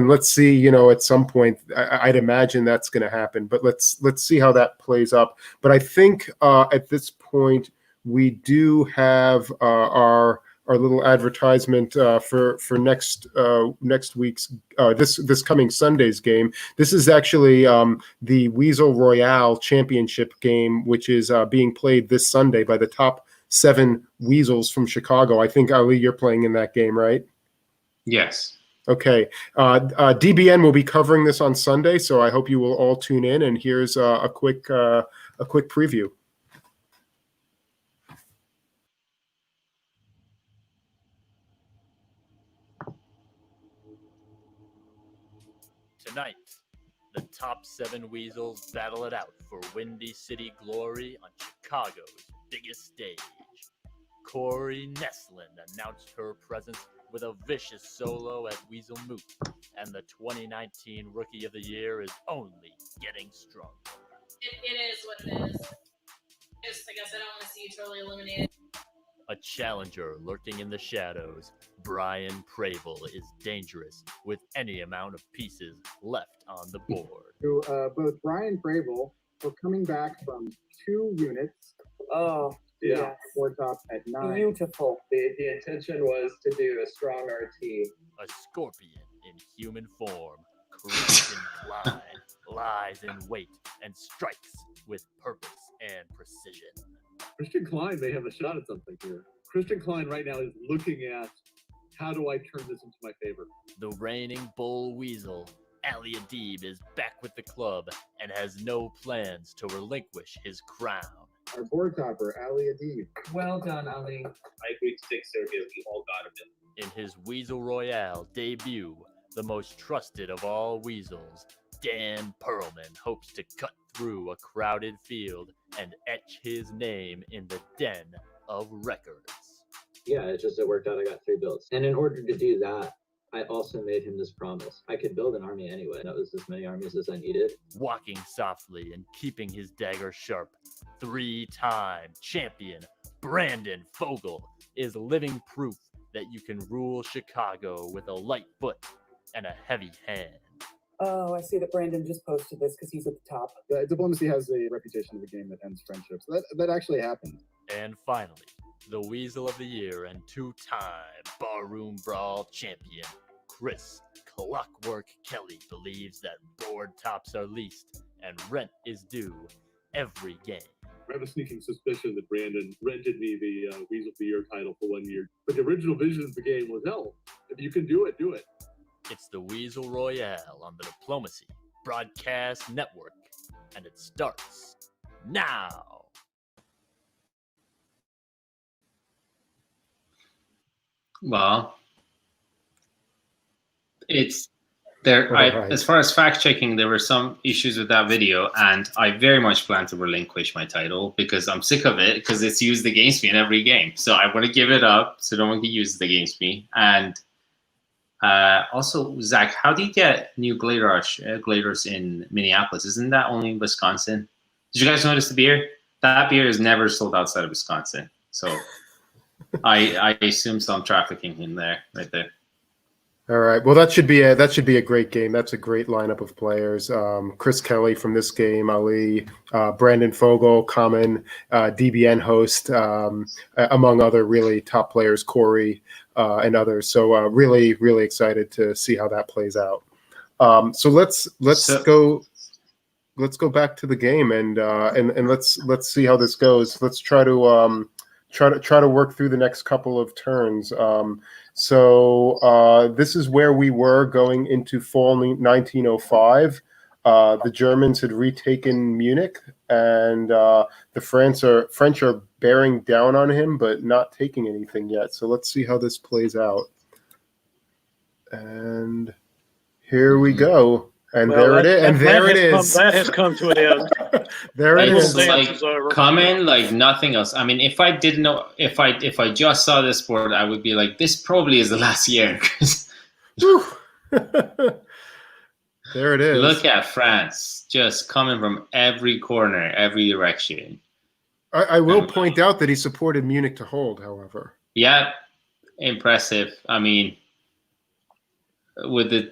let's see. At some point, I'd imagine that's going to happen. But let's see how that plays up. But I think at this point we do have our little advertisement for next week's this coming Sunday's game. This is actually the Weasel Royale Championship game, which is being played this Sunday by the top 7 Weasels from Chicago. I think, Ali, you're playing in that game, right? Yes. Okay. DBN will be covering this on Sunday, so I hope you will all tune in. And here's a quick preview. Tonight, the top 7 Weasels battle it out for Windy City glory on Chicago's biggest stage. Corey Nesland announced her presence with a vicious solo at Weasel Moot, and the 2019 Rookie of the Year is only getting stronger. It is what it is. I guess I don't want to see you totally eliminated. A challenger lurking in the shadows, Brian Pravel is dangerous with any amount of pieces left on the board. To both Brian Pravel for coming back from 2 units. Oh, yes. 4 top at 9. Beautiful. The intention was to do a strong RT. A scorpion in human form, Christian Klein lies in wait and strikes with purpose and precision. Christian Klein may have a shot at something here. Christian Klein right now is looking at how do I turn this into my favor. The reigning bull weasel, Ali Adib, is back with the club and has no plans to relinquish his crown. Our board topper, Ali Adib. Well done, Ali. I agree to take Sergey. We all got him. In his Weasel Royale debut, the most trusted of all weasels, Dan Perlman hopes to cut through a crowded field and etch his name in the den of records. Yeah, it worked out. I got 3 builds. And in order to do that, I also made him this promise. I could build an army anyway. That was as many armies as I needed. Walking softly and keeping his dagger sharp, 3-time champion Brandon Fogel is living proof that you can rule Chicago with a light foot and a heavy hand. Oh, I see that Brandon just posted this because he's at the top. Diplomacy has a reputation of a game that ends friendships. That actually happened. And finally, the Weasel of the Year and 2-time Barroom Brawl champion, Chris Clockwork Kelly, believes that board tops are leased and rent is due every game. I have a sneaking suspicion that Brandon rented me the Weasel of the Year title for 1 year. But the original vision of the game was, hell, if you can do it, do it. It's the Weasel Royale on the Diplomacy Broadcast Network, and it starts now. Well, it's As far as fact checking, there were some issues with that video, and I very much plan to relinquish my title because I'm sick of it because it's used against me in every game. So I want to give it up so no one can use it against me. And also, Zach, how do you get new Gladers in Minneapolis? Isn't that only in Wisconsin? Did you guys notice the beer? That beer is never sold outside of Wisconsin. So I assume some trafficking in there, right there. All right. Well, that should be a great game. That's a great lineup of players. Chris Kelly from this game, Ali, Brandon Fogel, Common, DBN host, among other really top players, Corey, and others. So really, really excited to see how that plays out. So let's go back to the game and let's see how this goes. Let's try to work through the next couple of turns. So this is where we were going into fall 1905. The Germans had retaken Munich, and the French are bearing down on him, but not taking anything yet. So let's see how this plays out. And here we go. And there it is. And there it is. That has come to an end. There it is. Like coming like nothing else. I mean, if I didn't know, if I just saw this board, I would be like, this probably is the last year. There it is. Look at France just coming from every corner, every direction. I will point out that he supported Munich to hold, however. Yeah, impressive. I mean, with the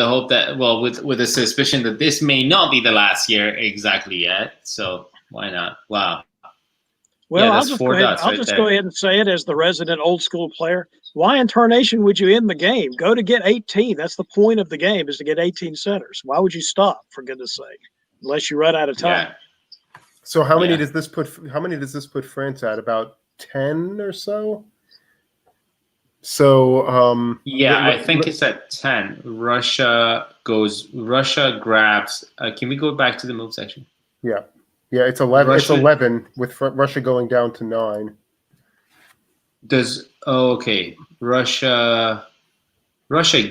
hope that, well, with the suspicion that this may not be the last year exactly yet. So why not? Wow. Well, Yeah, I'll just go ahead and say it as the resident old school player. Why in tarnation would you end the game? Go to get 18. That's the point of the game, is to get 18 centers. Why would you stop, for goodness sake? Unless you run out of time. Yeah. So how many does this put France at? About 10 or so? So I think it's at 10. Russia grabs. Can we go back to the move section? Yeah, it's 11. It's 11 with Russia going down to 9. Okay. Russia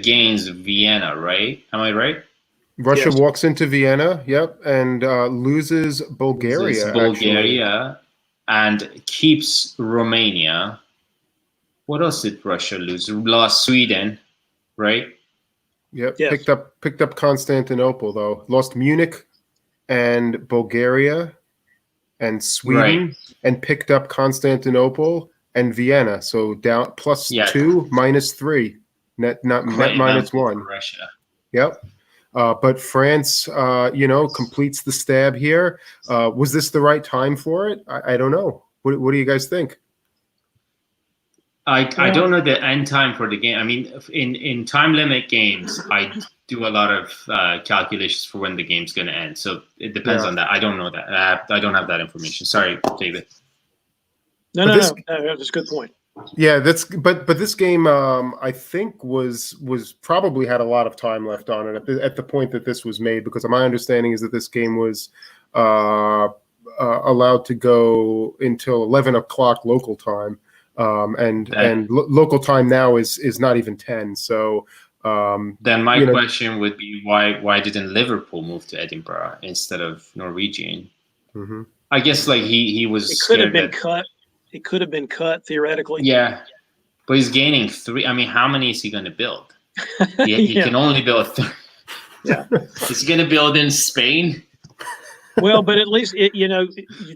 gains Vienna, right? Am I right? Russia walks into Vienna, yep, and loses Bulgaria. And keeps Romania. What else did Russia lose? Lost Sweden, right? Yep. Yes. Picked up Constantinople though. Lost Munich and Bulgaria and Sweden, and picked up Constantinople and Vienna. So down +2, -3, net -1. Russia. Yep. But France, completes the stab here. Was this the right time for it? I don't know. What do you guys think? I don't know the end time for the game. I mean, in time limit games, I do a lot of calculations for when the game's going to end. So it depends on that. I don't know that. I don't have that information. Sorry, David. No, that's a good point. Yeah, but this game I think was probably had a lot of time left on it at the point that this was made, because my understanding is that this game was allowed to go until 11 o'clock local time. And local time now is not even 10. So then my question would be, why didn't Liverpool move to Edinburgh instead of Norwegian? Mm-hmm. I guess like he was. It could have been cut. It could have been cut theoretically. Yeah, but he's gaining 3. I mean, how many is he going to build? He can only build 3. Yeah, is he going to build in Spain? Well, but at least you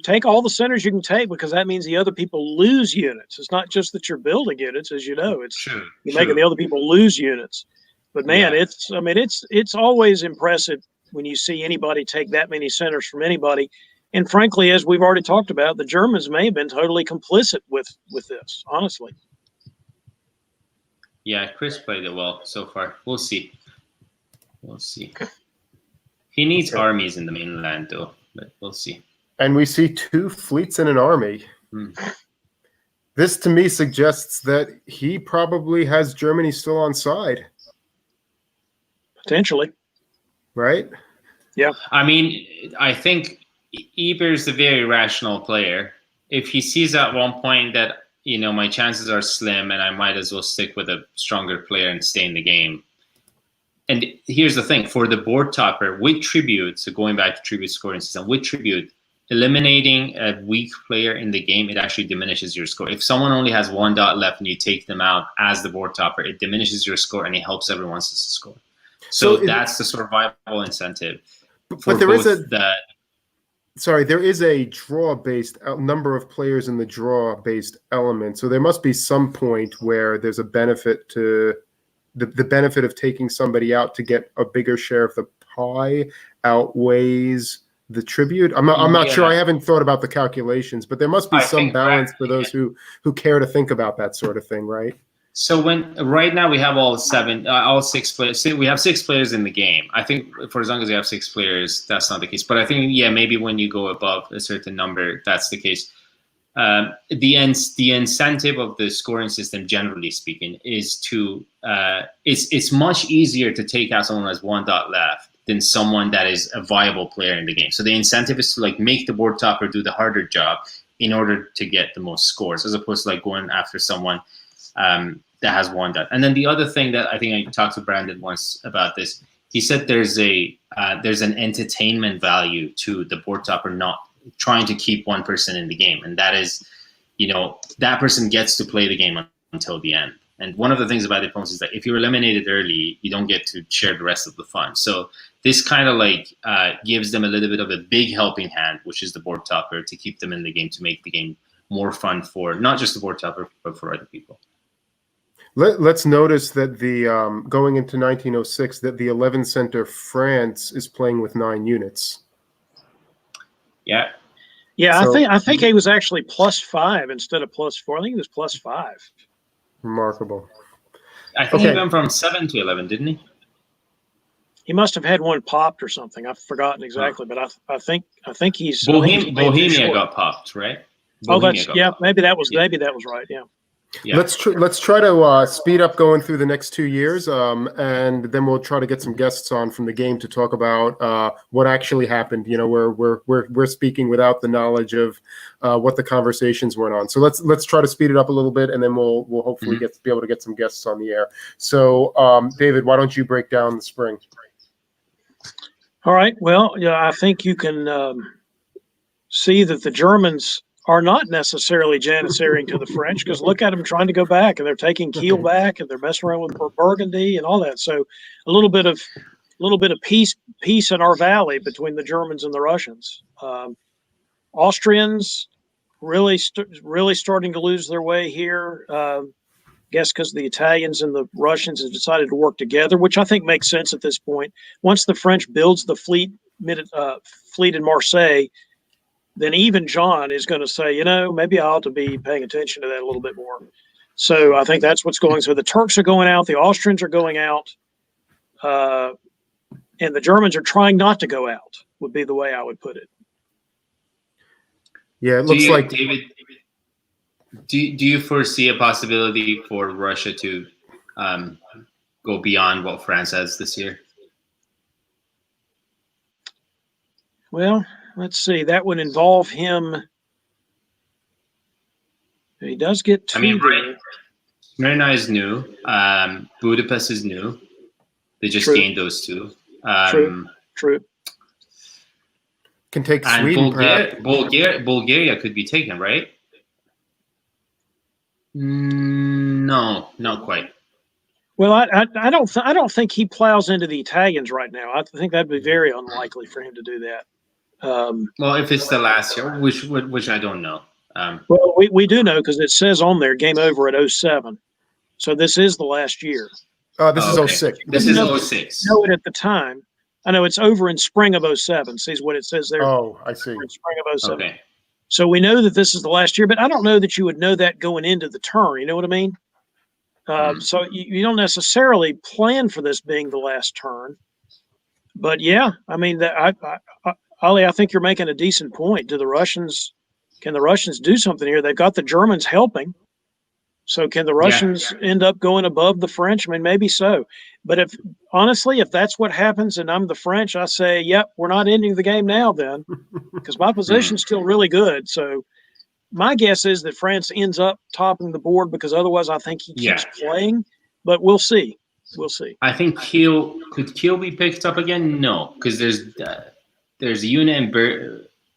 take all the centers you can take, because that means the other people lose units. It's not just that you're building units, as you know. It's true. You're making the other people lose units. But man, it's always impressive when you see anybody take that many centers from anybody. And frankly, as we've already talked about, the Germans may have been totally complicit with this, honestly. Yeah, Chris played it well so far. We'll see. He needs armies in the mainland, though, but we'll see. And we see 2 fleets and an army. This, to me, suggests that he probably has Germany still on side. Potentially. Right? Yeah. I mean, I think Eber's a very rational player. If he sees at one point that, my chances are slim and I might as well stick with a stronger player and stay in the game, and here's the thing, for the board topper with tribute, so going back to tribute scoring system, with tribute, eliminating a weak player in the game, it actually diminishes your score. If someone only has 1 dot left and you take them out as the board topper, it diminishes your score and it helps everyone else to score. So that's the survival incentive. But there is there is a draw-based number of players in the draw-based element. So there must be some point where there's a benefit to the benefit of taking somebody out to get a bigger share of the pie outweighs the tribute. I'm not sure. I haven't thought about the calculations, but there must be some balance for those who care to think about that sort of thing, right? So right now we have all 6 players. We have 6 players in the game. I think for as long as we have 6 players, that's not the case. But I think maybe when you go above a certain number, that's the case. The incentive of the scoring system, generally speaking, is to it's much easier to take out someone who has 1 dot left than someone that is a viable player in the game. So the incentive is to like make the board topper do the harder job in order to get the most scores, as opposed to like going after someone that has 1 dot. And then the other thing that I think I talked to Brandon once about this, he said there's an entertainment value to the board topper not trying to keep one person in the game, and that is, that person gets to play the game until the end. And one of the things about diplomacy is that if you're eliminated early, you don't get to share the rest of the fun. So this kind of like gives them a little bit of a big helping hand, which is the board topper, to keep them in the game, to make the game more fun for not just the board topper, but for other people. Let's notice that the going into 1906, that the 11 center France is playing with 9 units. Yeah. Yeah, so, I think he was actually +5 instead of +4. I think he was +5. Remarkable. I think he went from 7 to 11, didn't he? He must have had one popped or something. I've forgotten exactly, but I think he's Bohemia got popped, right? Maybe that was right. Yeah. Yeah. Let's try to speed up going through the next 2 years, and then we'll try to get some guests on from the game to talk about what actually happened. We're speaking without the knowledge of what the conversations went on. So let's try to speed it up a little bit, and then we'll hopefully be able to get some guests on the air. So David, why don't you break down the spring? All right. Well, I think you can see that the Germans are not necessarily janissarying to the French, because look at them trying to go back, and they're taking Kiel back, and they're messing around with Burgundy and all that. So a little bit of peace in our valley between the Germans and the Russians. Austrians really starting to lose their way here. I guess because the Italians and the Russians have decided to work together, which I think makes sense at this point. Once the French builds the fleet in Marseille, then even John is going to say, maybe I ought to be paying attention to that a little bit more. So I think that's what's going. So the Turks are going out, the Austrians are going out, and the Germans are trying not to go out, would be the way I would put it. Yeah, it looks like David. Do you foresee a possibility for Russia to go beyond what France has this year? Well, let's see. That would involve him. He does get 2. Smyrna is new. Budapest is new. They just gained those 2. True. Can take and Sweden. Bulgaria could be taken, right? No, not quite. Well, I don't think he plows into the Italians right now. I think that'd be very unlikely for him to do that. Well, if it's the last year, which I don't know. Well, we do know, because it says on there game over at 07. So this is the last year. This is 06. This is 06. Know it at the time. I know it's over in spring of 07. See what it says there? Oh, I see. In spring of 07. Okay. So we know that this is the last year, but I don't know that you would know that going into the turn. You know what I mean? So you don't necessarily plan for this being the last turn. But yeah, I mean, Ali, I think you're making a decent point. Can the Russians do something here? They've got the Germans helping. So can the Russians end up going above the French? I mean, maybe so. But if that's what happens and I'm the French, I say, yep, we're not ending the game now then, because my position's still really good. So my guess is that France ends up topping the board, because otherwise I think he keeps playing. But we'll see. We'll see. I think could Kiel be picked up again? No, because there's Unit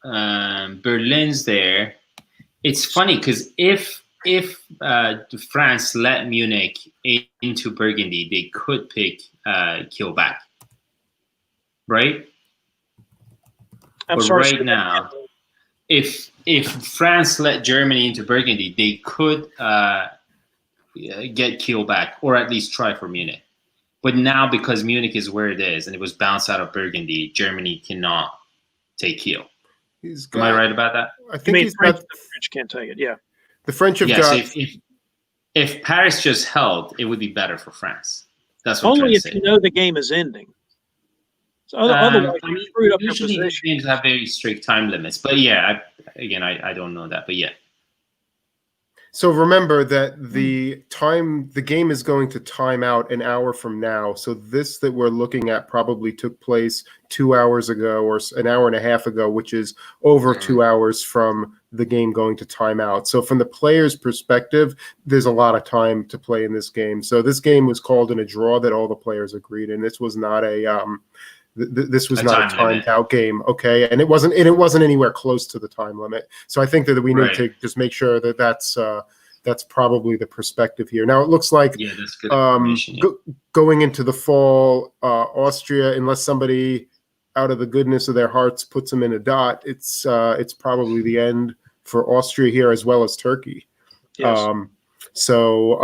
and Berlin's there. It's funny because if France let Munich into Burgundy, they could pick Kiel back, right? I'm sorry. Right now, if France let Germany into Burgundy, they could get Kiel back, or at least try for Munich. But now, because Munich is where it is, and it was bounced out of Burgundy, Germany cannot take Kiel. Am I right about that? I think the French can't take it. Yeah. The French have got. So if Paris just held, it would be better for France. That's what only I'm if saying. you know the game is ending. So otherwise, you screwed up your usually position. games have very strict time limits, but yeah, I don't know that, but yeah. So remember that the game is going to time out an hour from now. So this that we're looking at probably took place 2 hours ago or an hour and a half ago, which is over 2 hours from the game going to time out. So from the player's perspective, there's a lot of time to play in this game. So this game was called in a draw that all the players agreed in. This was not a this was not a timed out game, okay? And it wasn't anywhere close to the time limit. So I think that we need to just make sure that that's probably the perspective here. Now it looks like that's good information, going into the fall, Austria, unless somebody out of the goodness of their hearts puts them in a dot, it's probably the end for Austria here as well as Turkey. Yes. So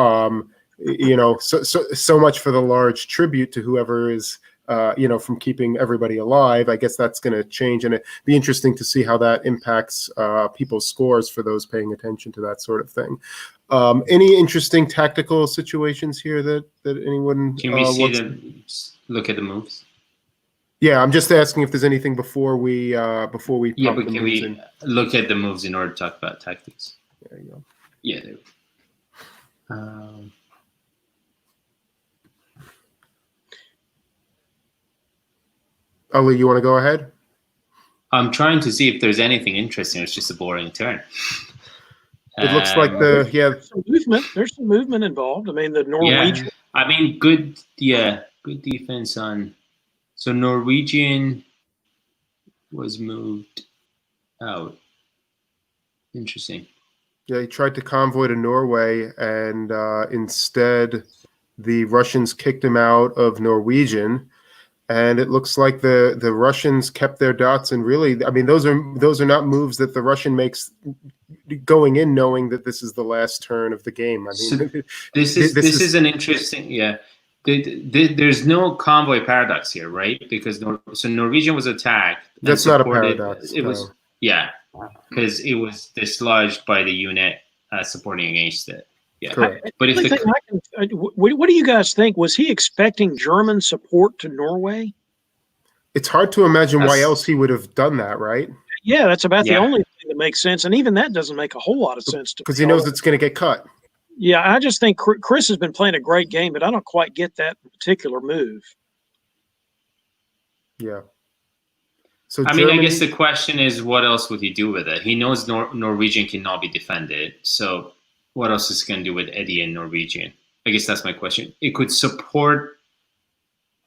much for the large tribute to whoever is from keeping everybody alive. I guess that's going to change, and it'd be interesting to see how that impacts people's scores for those paying attention to that sort of thing. Any interesting tactical situations here that anyone can we look at the moves? Yeah, I'm just asking if there's anything before we but can we look at the moves in order to talk about tactics? There you go. Yeah, there we go. Ali, you want to go ahead? I'm trying to see if there's anything interesting. It's just a boring turn. It looks like there's some movement involved. I mean, the Norwegian. Yeah, I mean, good defense on. So Norwegian was moved out. Interesting. Yeah, he tried to convoy to Norway, and instead the Russians kicked him out of Norwegian. And it looks like the Russians kept their dots, and really, I mean, those are not moves that the Russian makes going in knowing that this is the last turn of the game. I mean, so this is an interesting, yeah. There's no convoy paradox here, right? Because Norwegian was attacked. That's not a paradox. It was because it was dislodged by the unit supporting against it. Yeah, correct. But what do you guys think? Was he expecting German support to Norway? It's hard to imagine why else he would have done that, right? Yeah, that's about the only thing that makes sense, and even that doesn't make a whole lot of sense to me. Because he knows it's going to get cut. Yeah, I just think Chris has been playing a great game, but I don't quite get that particular move. Yeah. So I mean, I guess the question is, what else would he do with it? He knows Norwegian cannot be defended, so what else is he going to do with Eddie and Norwegian? I guess that's my question. It could support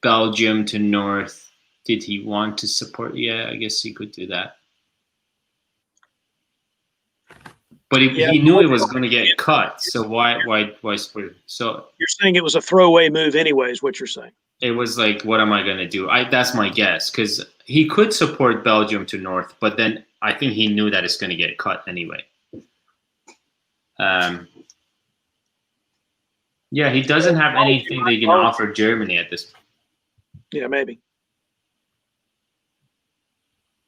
Belgium to north. Did he want to support? Yeah, I guess he could do that. But he knew it was going to get cut, so why split? So you're saying it was a throwaway move, anyways. What you're saying? It was like, what am I going to do? That's my guess, because he could support Belgium to north, but then I think he knew that it's going to get cut anyway. Yeah, he doesn't have anything they can offer Germany at this point. Yeah, maybe.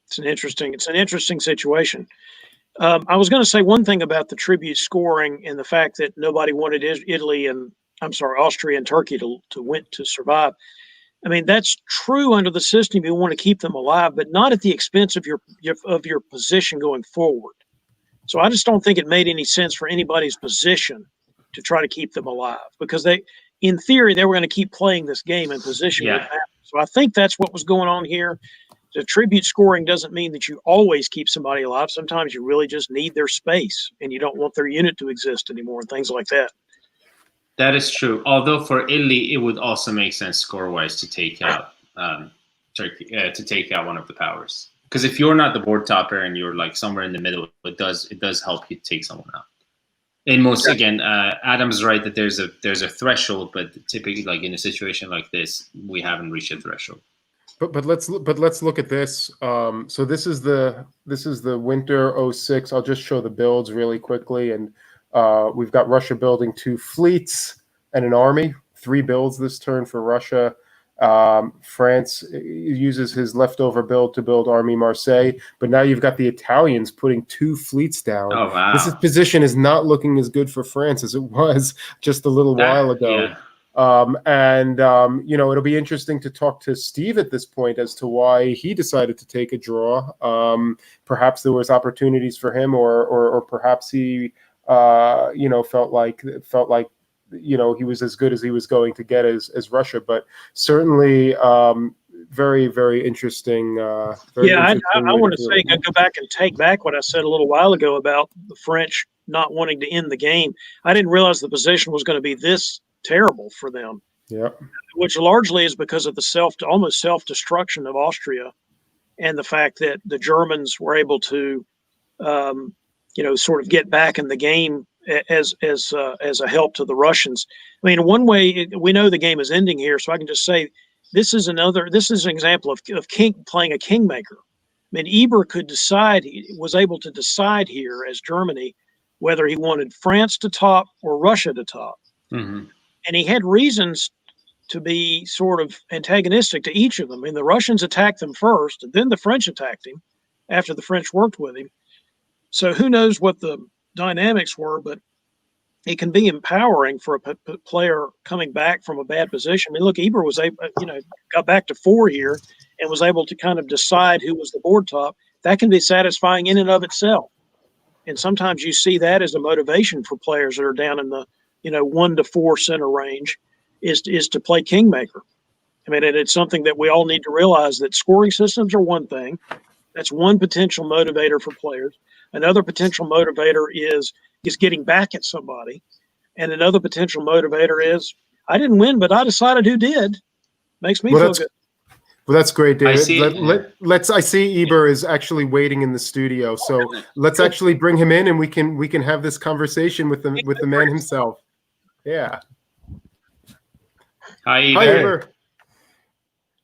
It's an interesting situation. I was going to say one thing about the tribute scoring and the fact that nobody wanted Austria and Turkey to survive. I mean, that's true under the system. You want to keep them alive, but not at the expense of your position going forward. So I just don't think it made any sense for anybody's position to try to keep them alive, because in theory, they were going to keep playing this game in position. Yeah. So I think that's what was going on here. The tribute scoring doesn't mean that you always keep somebody alive. Sometimes you really just need their space, and you don't want their unit to exist anymore, and things like that. That is true. Although for Italy, it would also make sense score-wise to take out Turkey, to take out one of the powers. Because if you're not the board topper and you're like somewhere in the middle, it does help you take someone out. In most, again, Adam's right that there's a threshold, but typically, like in a situation like this, we haven't reached a threshold. But let's look at this. So this is the winter 06. I'll just show the builds really quickly, and we've got Russia building 2 fleets and an army. 3 builds this turn for Russia. France uses his leftover build to build Army Marseille, but now you've got the Italians putting 2 fleets down. Oh wow! This position is not looking as good for France as it was just a little while ago. Yeah. It'll be interesting to talk to Steve at this point as to why he decided to take a draw. Perhaps there was opportunities for him, or perhaps he, felt like he was as good as he was going to get as Russia. But certainly, very, very interesting. I want to say, go back and take back what I said a little while ago about the French not wanting to end the game. I didn't realize the position was going to be this terrible for them. Yeah, which largely is because of the almost self-destruction of Austria, and the fact that the Germans were able to, sort of get back in the game as a help to the Russians. I mean, in one way, we know the game is ending here, so I can just say this is an example of king playing a kingmaker. I mean, Eber was able to decide here as Germany whether he wanted France to top or Russia to top. Mm-hmm. And he had reasons to be sort of antagonistic to each of them. I mean, the Russians attacked them first, and then the French attacked him after the French worked with him. So who knows what the dynamics were, but it can be empowering for a player coming back from a bad position. I mean, look, Eber was able, got back to 4 here and was able to kind of decide who was the board top. That can be satisfying in and of itself. And sometimes you see that as a motivation for players that are down in the 1 to 4 center range is to play kingmaker. I mean, and it's something that we all need to realize that scoring systems are one thing. That's one potential motivator for players. Another potential motivator is getting back at somebody. And another potential motivator is, I didn't win, but I decided who did. Makes me feel good. Well, that's great, David. I I see Eber is actually waiting in the studio, so let's actually bring him in, and we can have this conversation with the man himself. Yeah. Hi, Eber. Hi, Eber.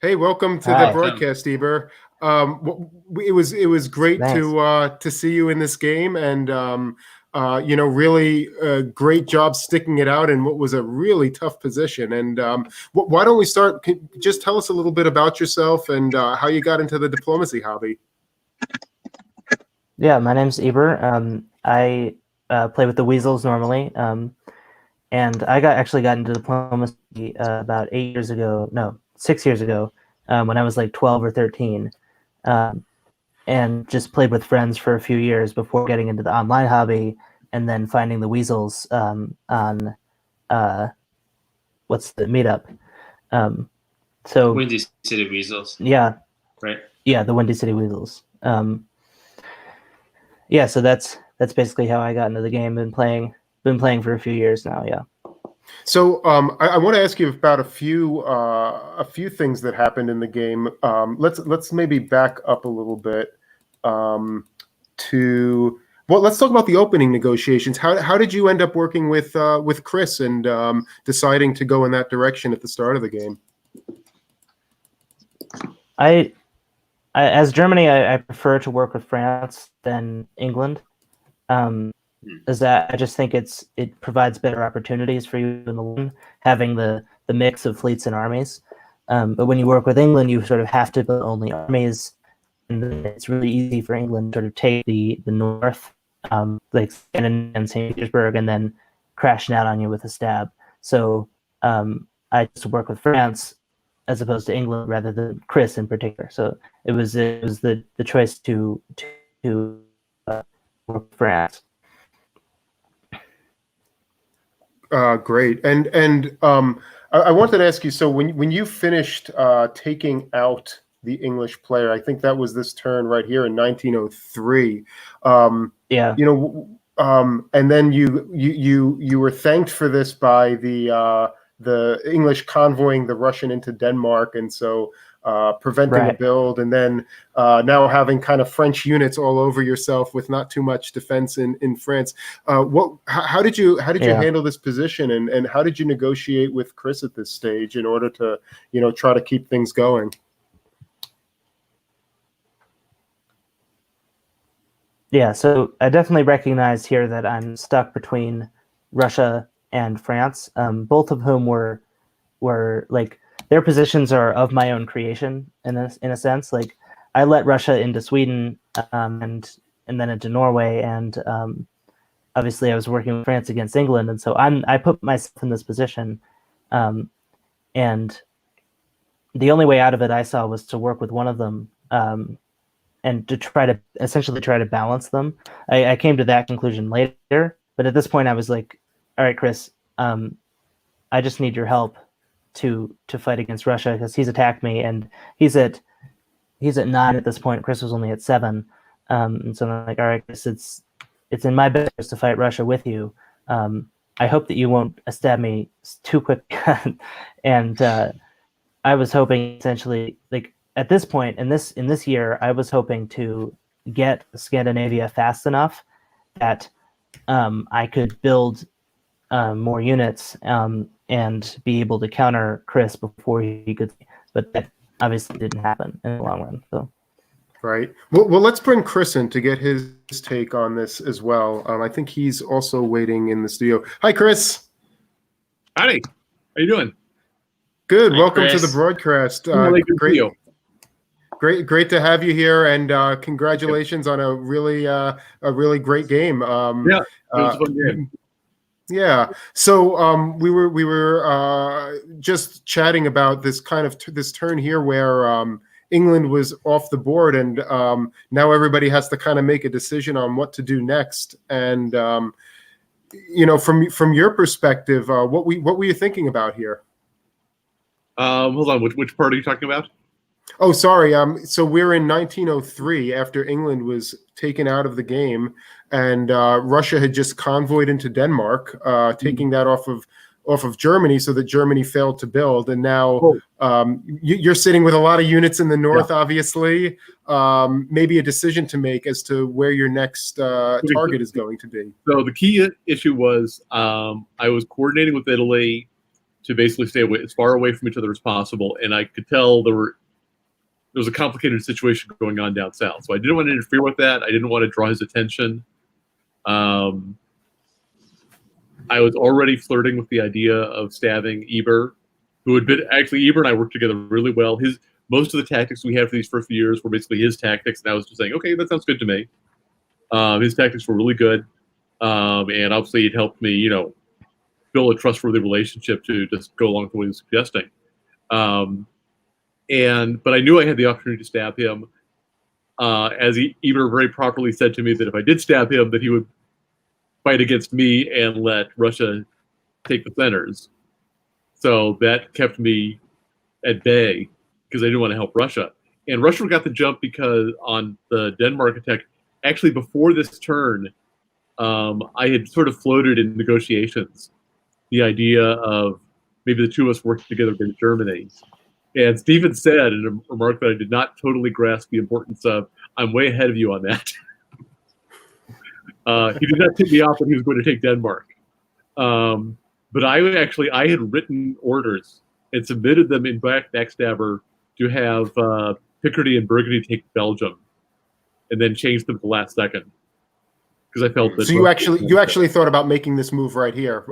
Hey, welcome to the broadcast, Eber. It was great to see you in this game, and really great job sticking it out in what was a really tough position. And why don't we start? Just tell us a little bit about yourself and how you got into the diplomacy hobby. Yeah, my name's Eber. I play with the Weasels normally. And I actually got into diplomacy about 6 years ago, when I was like 12 or 13, and just played with friends for a few years before getting into the online hobby, and then finding the Weasels on what's the meetup. So Windy City Weasels. Yeah. Right. Yeah, the Windy City Weasels. So that's basically how I got into the game. Been playing for a few years now. Yeah. So I want to ask you about a few things that happened in the game. Let's maybe back up a little bit let's talk about the opening negotiations. How did you end up working with Chris and deciding to go in that direction at the start of the game? As Germany, I prefer to work with France than England. Is that I just think it provides better opportunities for you in the long, having the mix of fleets and armies. But when you work with England, you sort of have to build only armies, and it's really easy for England to sort of take the north, like and St. Petersburg, and then crashing out on you with a stab. So I just work with France as opposed to England rather than Chris in particular. So it was the choice to work with France. Great. And I wanted to ask you, so when you finished taking out the English player, I think that was this turn right here in 1903. and then you were thanked for this by the English convoying the Russian into Denmark, and so preventing a build, and then now having kind of French units all over yourself with not too much defense in France. How did you handle this position, and how did you negotiate with Chris at this stage in order to try to keep things going? Yeah, so I definitely recognize here that I'm stuck between Russia and France, both of whom were like, their positions are of my own creation in a sense. Like, I let Russia into Sweden and then into Norway, and obviously I was working with France against England, and so I put myself in this position, and the only way out of it I saw was to work with one of them. And to essentially try to balance them. I came to that conclusion later, but at this point I was like, all right, Chris, I just need your help to fight against Russia, because he's attacked me, and he's at 9 at this point. Chris was only at 7. And so I'm like, all right, Chris, it's in my best interest to fight Russia with you. I hope that you won't stab me too quick. And I was hoping, essentially, like, at this point in this year, I was hoping to get Scandinavia fast enough that I could build more units and be able to counter Chris before he could. But that obviously didn't happen in the long run. So, right. Well, let's bring Chris in to get his take on this as well. I think he's also waiting in the studio. Hi, Chris. Howdy. How you doing? Good. Hi, Welcome Chris. to the broadcast. Really good Great. video. Great to have you here, and congratulations on a really great game. Yeah, it was a fun game. Yeah. So we were just chatting about this kind of this turn here where England was off the board, and now everybody has to kind of make a decision on what to do next. And from your perspective, what were you thinking about here? Hold on, which part are you talking about? Oh, sorry. So we're in 1903 after England was taken out of the game, and Russia had just convoyed into Denmark, taking that off of Germany, so that Germany failed to build. And now you're sitting with a lot of units in the north, obviously. Maybe a decision to make as to where your next target is going to be. So the key issue was I was coordinating with Italy to basically stay away, as far away from each other as possible, and I could tell there was a complicated situation going on down south. So I didn't want to interfere with that. I didn't want to draw his attention. I was already flirting with the idea of stabbing Eber, who had been, actually, Eber and I worked together really well. Most of the tactics we had for these first few years were basically his tactics, and I was just saying, okay, that sounds good to me. His tactics were really good, and obviously it helped me, build a trustworthy relationship to just go along with what he was suggesting. But I knew I had the opportunity to stab him. As Eber very properly said to me, that if I did stab him, that he would fight against me and let Russia take the centers. So that kept me at bay, because I didn't want to help Russia. And Russia got the jump because on the Denmark attack, actually before this turn, I had sort of floated in negotiations the idea of maybe the two of us working together against Germany. And Stephen said in a remark that I did not totally grasp the importance of, I'm way ahead of you on that. He did not tip me off that he was going to take Denmark. But I had written orders and submitted them in Backstabber to have Picardy and Burgundy take Belgium, and then change them at the last second. Because I felt that. So you actually thought about making this move right here,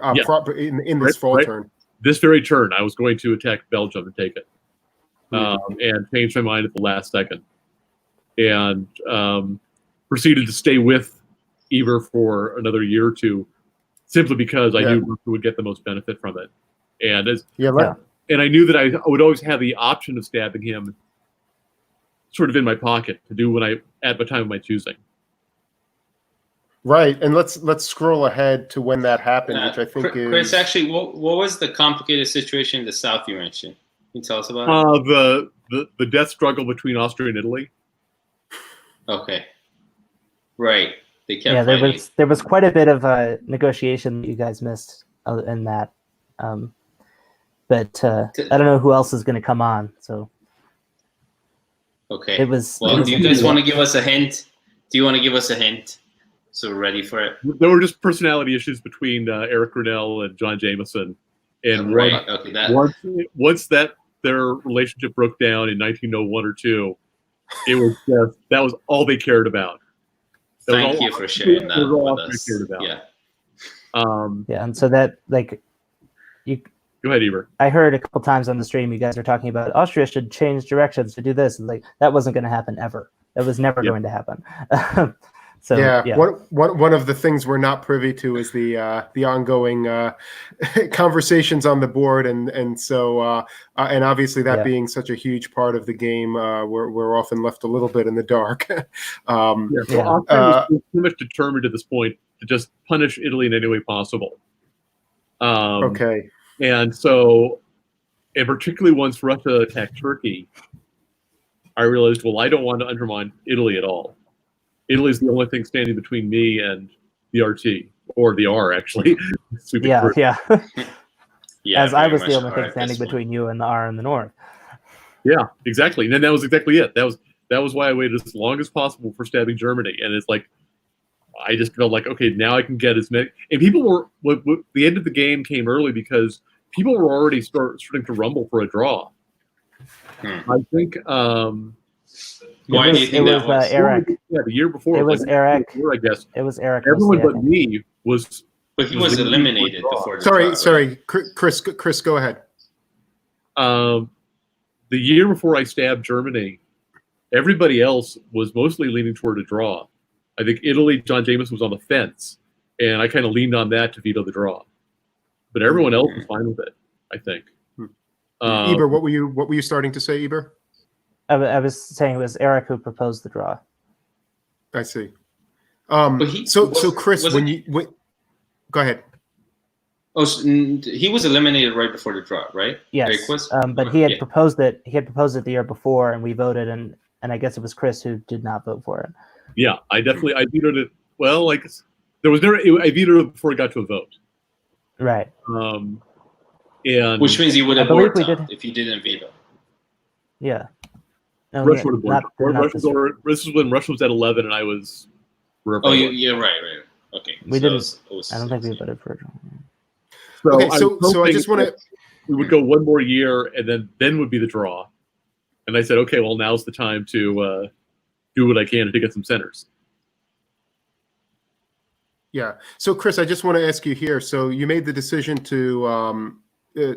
in this fall turn. This very turn, I was going to attack Belgium and take it. And changed my mind at the last second, and proceeded to stay with Eber for another year or two, simply because I knew Russia would get the most benefit from it, and and I knew that I would always have the option of stabbing him, sort of in my pocket, to do at the time of my choosing. Right, and let's scroll ahead to when that happened, which I think is. Chris, actually, what was the complicated situation in the south you mentioned? Can you tell us about it? The death struggle between Austria and Italy. Okay. Right. They kept Yeah, fighting. there was quite a bit of negotiation that you guys missed in that. But I don't know who else is going to come on. So Okay. it was. Well, it was do you guys want to give us a hint? Do you want to give us a hint? So we're ready for it. There were just personality issues between Eric Grinnell and John Jameson, and Right. Okay. once that their relationship broke down in 1901 or 2, it was just that was all they cared about. Thank you for sharing that with us. Yeah. Yeah, and so that you. Go ahead, Eber. I heard a couple times on the stream you guys are talking about Austria should change directions to do this, and that wasn't going to happen ever. That was never going to happen. So yeah. One of the things we're not privy to is the ongoing conversations on the board, and so and obviously that being such a huge part of the game, we're often left a little bit in the dark. Austria was too much determined at this point to just punish Italy in any way possible. Okay. And so, and particularly once Russia attacked Turkey, I realized, well, I don't want to undermine Italy at all. Italy is the only thing standing between me and the RT, or the R, actually. Yeah. As I was the only thing R standing between you and the R in the north. Yeah, exactly. And then that was exactly it. That was why I waited as long as possible for stabbing Germany. And it's like, I just felt like, okay, now I can get as many. And people were, the end of the game came early because people were already starting to rumble for a draw. I think. Why do you think that was? Eric. Yeah, the year before. It was Eric. I guess. It was Eric. Everyone but me was. But he was eliminated before. Sorry, Chris, go ahead. The year before I stabbed Germany, everybody else was mostly leaning toward a draw. I think Italy, John Jameson was on the fence, and I kind of leaned on that to veto the draw. But everyone else was fine with it, I think. Eber, what were you starting to say, Eber? I was saying it was Eric who proposed the draw. I see. So Chris, go ahead. Oh, so he was eliminated right before the draw, right? Yes. Eric was? But he had proposed it. He had proposed it the year before, and we voted, and I guess it was Chris who did not vote for it. Yeah, I vetoed it. Well, like there was never. I vetoed it before it got to a vote. Right. And which means you would have worked if you didn't veto. Yeah. No, Russia would have worked. This was when Russia was at 11 and I was. Oh, yeah, right. Okay. We didn't. I don't think we voted for it. So I just want to. We would go one more year, and then would be the draw. And I said, okay, well, now's the time to do what I can to get some centers. Yeah. So, Chris, I just want to ask you here. So, you made the decision to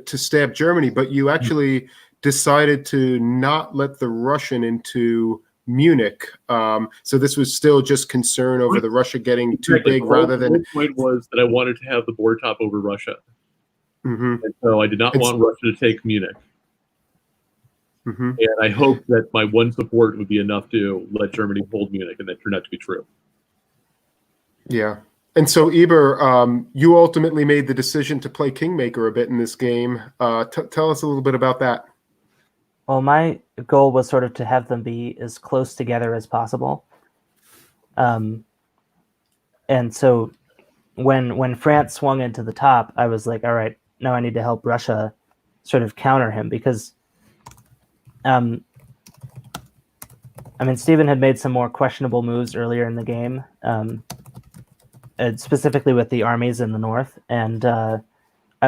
stab Germany, but you actually decided to not let the Russian into Munich. So this was still just concern over the Russia getting too big, rather than. The point was that I wanted to have the board top over Russia, and so I did not want Russia to take Munich. And I hoped that my one support would be enough to let Germany hold Munich, and that turned out to be true. Yeah. And so, Eber, you ultimately made the decision to play Kingmaker a bit in this game. Tell us a little bit about that. Well, my goal was sort of to have them be as close together as possible. And so when France swung into the top, I was like, all right, now I need to help Russia sort of counter him, because I mean, Stephen had made some more questionable moves earlier in the game, specifically with the armies in the north. And I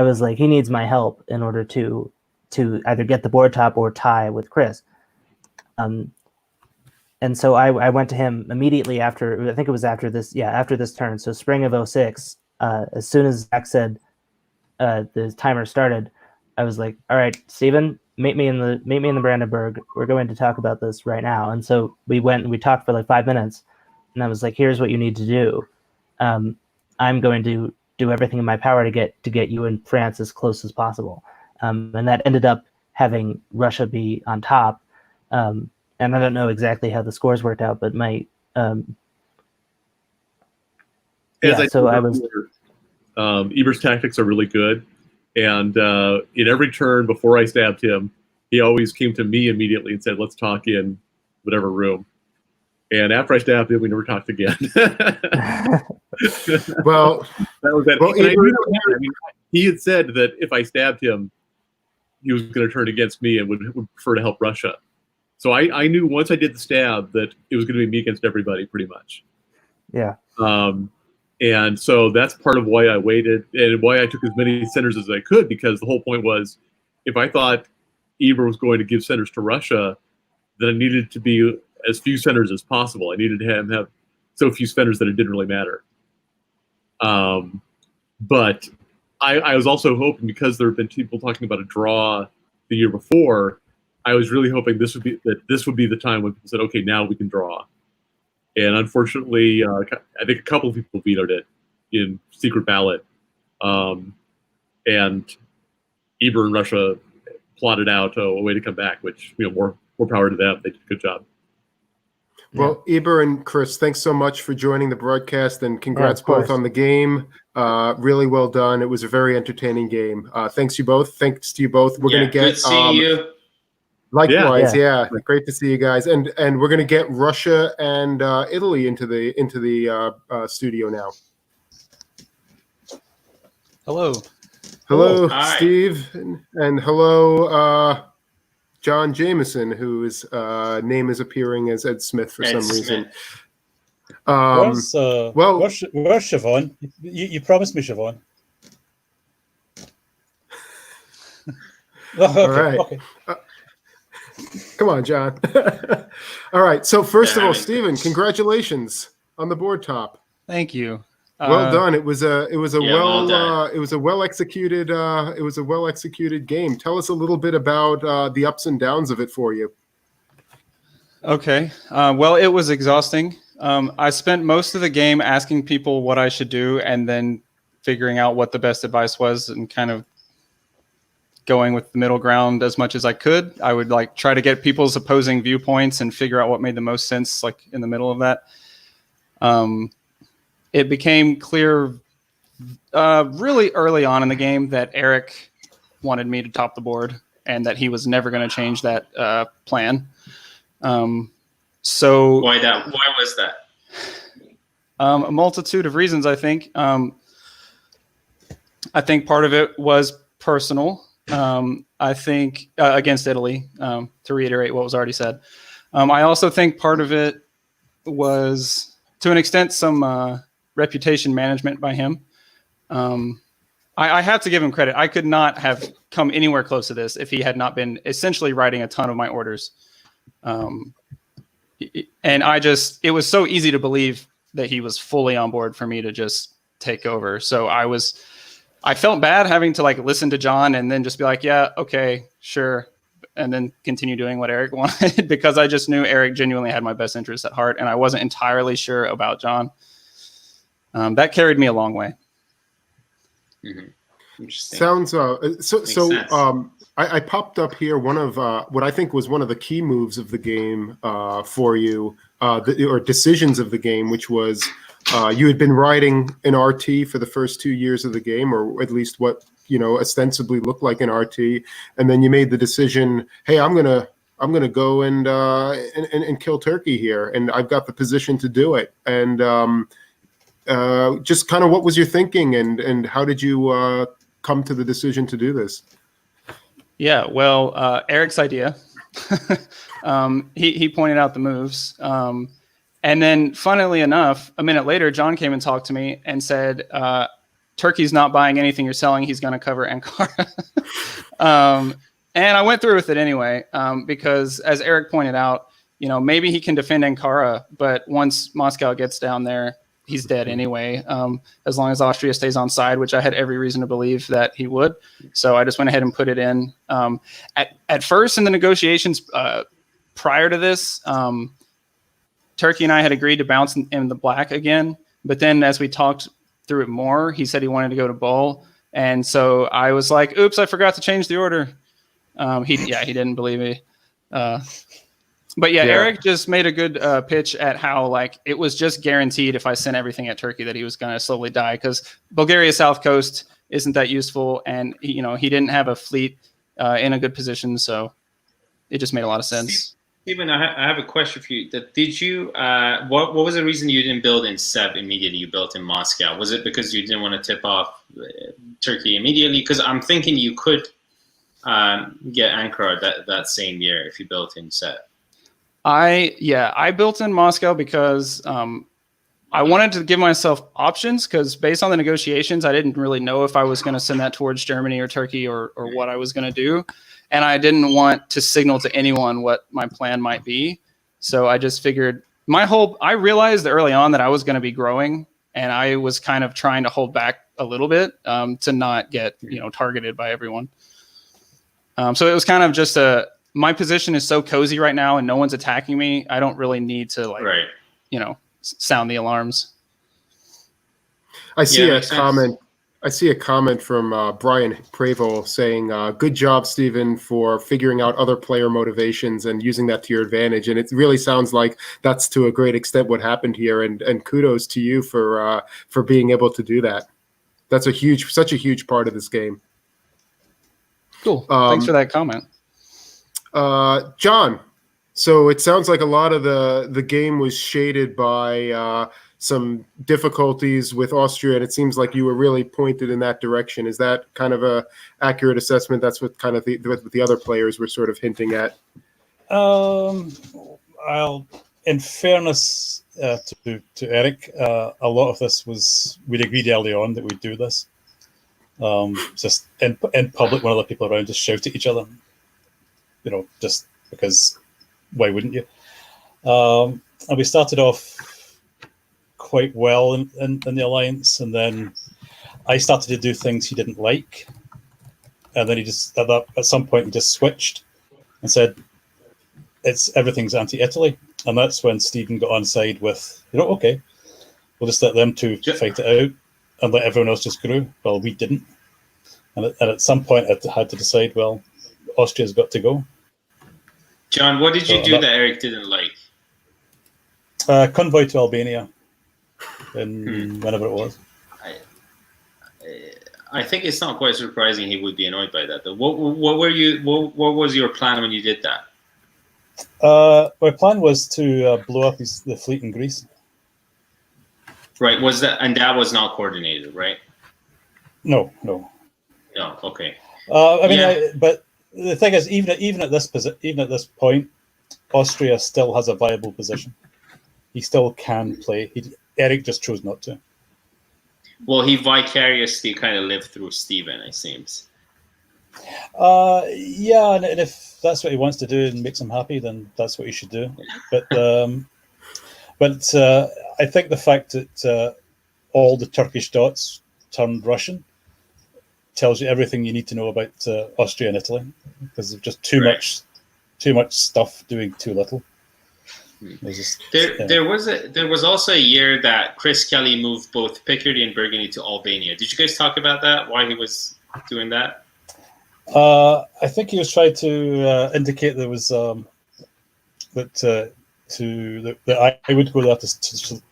was like, he needs my help in order to either get the board top or tie with Chris. And so I went to him immediately after, I think it was after this turn. So spring of 06, as soon as Zach said the timer started, I was like, all right, Stephen, meet me in the Brandenburg. We're going to talk about this right now. And so we went and we talked for like 5 minutes, and I was like, here's what you need to do. I'm going to do everything in my power to get you and France as close as possible. And that ended up having Russia be on top. And I don't know exactly how the scores worked out, but my Eber's tactics are really good. And in every turn before I stabbed him, he always came to me immediately and said, let's talk in whatever room. And after I stabbed him, we never talked again. Well, that was that. Well, And I Eber- knew that, I mean, he had said that if I stabbed him, he was going to turn against me and would prefer to help Russia. So I knew once I did the stab that it was going to be me against everybody, pretty much. Yeah. And so that's part of why I waited and why I took as many centers as I could, because the whole point was, if I thought Eber was going to give centers to Russia, then I needed to be as few centers as possible. I needed to have so few centers that it didn't really matter. But I was also hoping, because there have been people talking about a draw the year before, I was really hoping this would be the time when people said, okay, now we can draw. And unfortunately, I think a couple of people vetoed it in secret ballot. And Eber and Russia plotted out a way to come back, which, more power to them. They did a good job. Well, Eber and Chris, thanks so much for joining the broadcast, and congrats both on the game. Really well done. It was a very entertaining game. Thanks to you both. We're going to get good seeing you. Likewise, yeah. Great to see you guys. And we're going to get Russia and Italy into the studio now. Hello. Hello, Hi. Steve, and hello, John Jameson, whose name is appearing as Ed Smith for some reason. Where's Siobhan? You promised me Siobhan. All right. Okay. Come on, John. All right. So first of all, Stephen, congratulations on the board top. Thank you. Well done. It was a well executed game. Tell us a little bit about the ups and downs of it for you. Okay. Well, it was exhausting. I spent most of the game asking people what I should do and then figuring out what the best advice was and kind of going with the middle ground as much as I could. I would try to get people's opposing viewpoints and figure out what made the most sense, in the middle of that. It became clear really early on in the game that Eric wanted me to top the board and that he was never going to change that plan. So why was that? A multitude of reasons, I think. I think part of it was personal. I think against Italy, to reiterate what was already said. I also think part of it was, to an extent, some reputation management by him. I have to give him credit. I could not have come anywhere close to this if he had not been essentially writing a ton of my orders. And it was so easy to believe that he was fully on board for me to just take over. So I felt bad having to listen to John and then just be like, yeah, okay, sure. And then continue doing what Eric wanted because I just knew Eric genuinely had my best interests at heart. And I wasn't entirely sure about John. That carried me a long way. Mm-hmm. Interesting. Sounds I popped up here one of what I think was one of the key moves of the game for you, or decisions of the game, which was you had been riding an RT for the first 2 years of the game, or at least what ostensibly looked like an RT, and then you made the decision, hey, I'm gonna go and kill Turkey here, and I've got the position to do it, and just kind of what was your thinking, and how did you come to the decision to do this? Yeah, well, Eric's idea. He pointed out the moves. And then, funnily enough, a minute later, John came and talked to me and said, Turkey's not buying anything you're selling. He's going to cover Ankara. And I went through with it anyway, because as Eric pointed out, maybe he can defend Ankara, but once Moscow gets down there, he's dead anyway, as long as Austria stays on side, which I had every reason to believe that he would. So I just went ahead and put it in. At first, in the negotiations prior to this, Turkey and I had agreed to bounce in the black again. But then as we talked through it more, he said he wanted to go to bull. And so I was like, oops, I forgot to change the order. He didn't believe me. But yeah, Eric just made a good pitch at how it was just guaranteed if I sent everything at Turkey that he was going to slowly die, because Bulgaria's south coast isn't that useful, and he didn't have a fleet in a good position, so it just made a lot of sense. Stephen, I have a question for you. Did you what was the reason you didn't build in Seb immediately? You built in Moscow. Was it because you didn't want to tip off Turkey immediately? Because I'm thinking you could get Ankara that same year if you built in Seb. I built in Moscow because I wanted to give myself options, because based on the negotiations, I didn't really know if I was going to send that towards Germany or Turkey or what I was going to do. And I didn't want to signal to anyone what my plan might be. So I just figured I realized early on that I was going to be growing, and I was kind of trying to hold back a little bit to not get, targeted by everyone. So it was kind of just my position is so cozy right now and no one's attacking me. I don't really need to sound the alarms. I see a comment. I see a comment from Brian Prevost saying, good job, Stephen, for figuring out other player motivations and using that to your advantage. And it really sounds like that's to a great extent what happened here. And kudos to you for being able to do that. That's such a huge part of this game. Cool. Thanks for that comment. John, so it sounds like a lot of the game was shaded by some difficulties with Austria, and it seems like you were really pointed in that direction. Is that kind of a accurate assessment? That's what kind of what the other players were sort of hinting at. In fairness to Eric, a lot of this was, we'd agreed early on that we'd do this. Just in public, when other people around just shout at each other, just because why wouldn't you? And we started off quite well in the alliance, and then I started to do things he didn't like, and then he just at some point he just switched and said everything's anti-Italy, and that's when Stephen got on side with okay, we'll just let them two fight it out and let everyone else just grow. Well, we didn't, and at some point I had to decide, well, Austria's got to go. John, what did you do that Eric didn't like? Convoy to Albania. Whenever it was. I think it's not quite surprising he would be annoyed by that, though. What was your plan when you did that? My plan was to blow up the fleet in Greece. Right. That was not coordinated, right? No. Okay. But the thing is, even at this point, Austria still has a viable position. He still can play. Eric just chose not to. Well, he vicariously kind of lived through Stephen, it seems. Yeah, and if that's what he wants to do and makes him happy, then that's what he should do. But I think the fact that all the Turkish dots turned Russian tells you everything you need to know about Austria and Italy, because there's just too much stuff doing too little. There was also a year that Chris Kelly moved both Picardy and Burgundy to Albania. Did you guys talk about that? Why he was doing that? I think he was trying to indicate there was that I would go there to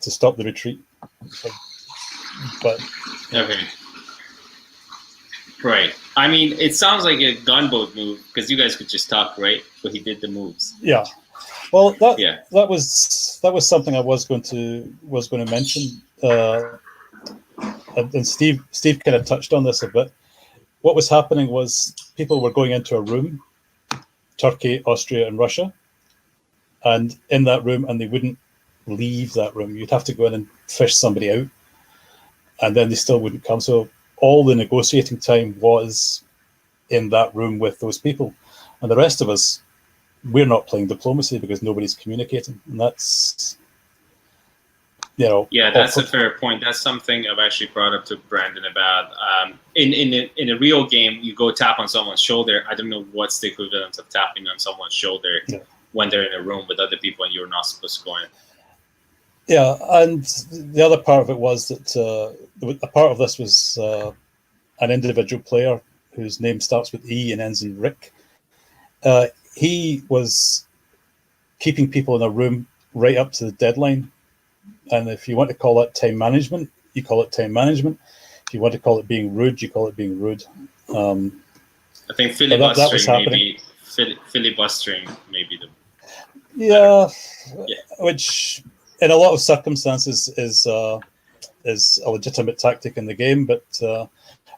stop the retreat. But okay, right. I mean, it sounds like a gunboat move because you guys could just talk, right? But he did the moves. Yeah. Well, that was something I was going to mention, and Steve kind of touched on this a bit. What was happening was people were going into a room, Turkey, Austria, and Russia, and in that room, and they wouldn't leave that room. You'd have to go in and fish somebody out, and then they still wouldn't come. So all the negotiating time was in that room with those people, and the rest of us, we're not playing diplomacy because nobody's communicating, and that's Yeah, that's a fair point. That's something I've actually brought up to Brandon about. In a real game, you go tap on someone's shoulder. I don't know what's the equivalent of tapping on someone's shoulder when they're in a room with other people and you're not supposed to go in. Yeah, and the other part of it was that a part of this was an individual player whose name starts with E and ends in Rick. He was keeping people in a room right up to the deadline. And if you want to call that time management, you call it time management. If you want to call it being rude, you call it being rude. I think filibustering maybe the. Yeah, Yeah. which in a lot of circumstances is a legitimate tactic in the game, but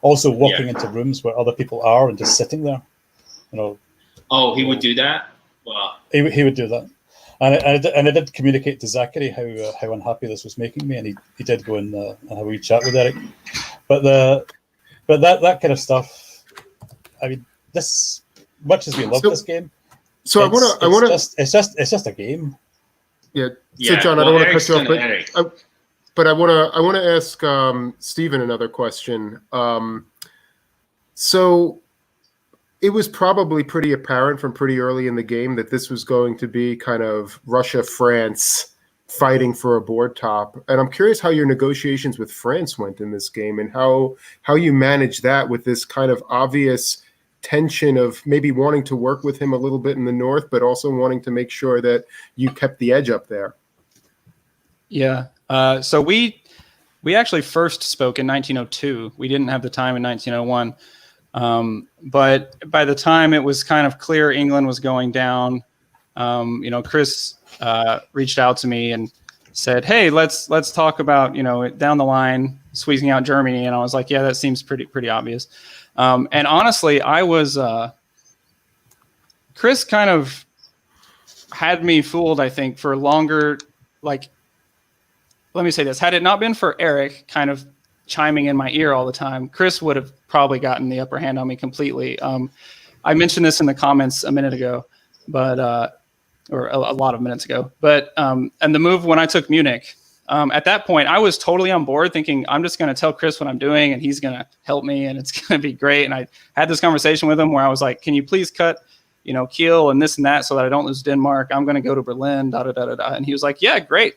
also walking into rooms where other people are and just sitting there. Oh, he would do that? Wow. He would do that. And I did communicate to Zachary how unhappy this was making me, and he did go and have a wee chat with Eric. But that kind of stuff, I mean, this, much as we love this game, so it's just a game. Yeah. So John, I don't want to cut you off, but I want to ask Stephen another question. So it was probably pretty apparent from pretty early in the game that this was going to be kind of Russia-France fighting for a board top. And I'm curious how your negotiations with France went in this game and how you managed that with this kind of obvious tension of maybe wanting to work with him a little bit in the north, but also wanting to make sure that you kept the edge up there. Yeah. So we actually first spoke in 1902. We didn't have the time in 1901. But by the time it was kind of clear England was going down, Chris reached out to me and said, "Hey, let's talk about, down the line squeezing out Germany." And I was like, "Yeah, that seems pretty obvious." And honestly, I was Chris kind of had me fooled, I think, for longer. Like, let me say this: had it not been for Eric kind of chiming in my ear all the time, Chris would have probably gotten the upper hand on me completely. I mentioned this in the comments a minute ago, but or a lot of minutes ago. But and the move when I took Munich, at that point, I was totally on board, thinking I'm just going to tell Chris what I'm doing, and he's going to help me, and it's going to be great. And I had this conversation with him where I was like, "Can you please cut, Kiel and this and that, so that I don't lose Denmark? I'm going to go to Berlin." And he was like, "Yeah, great."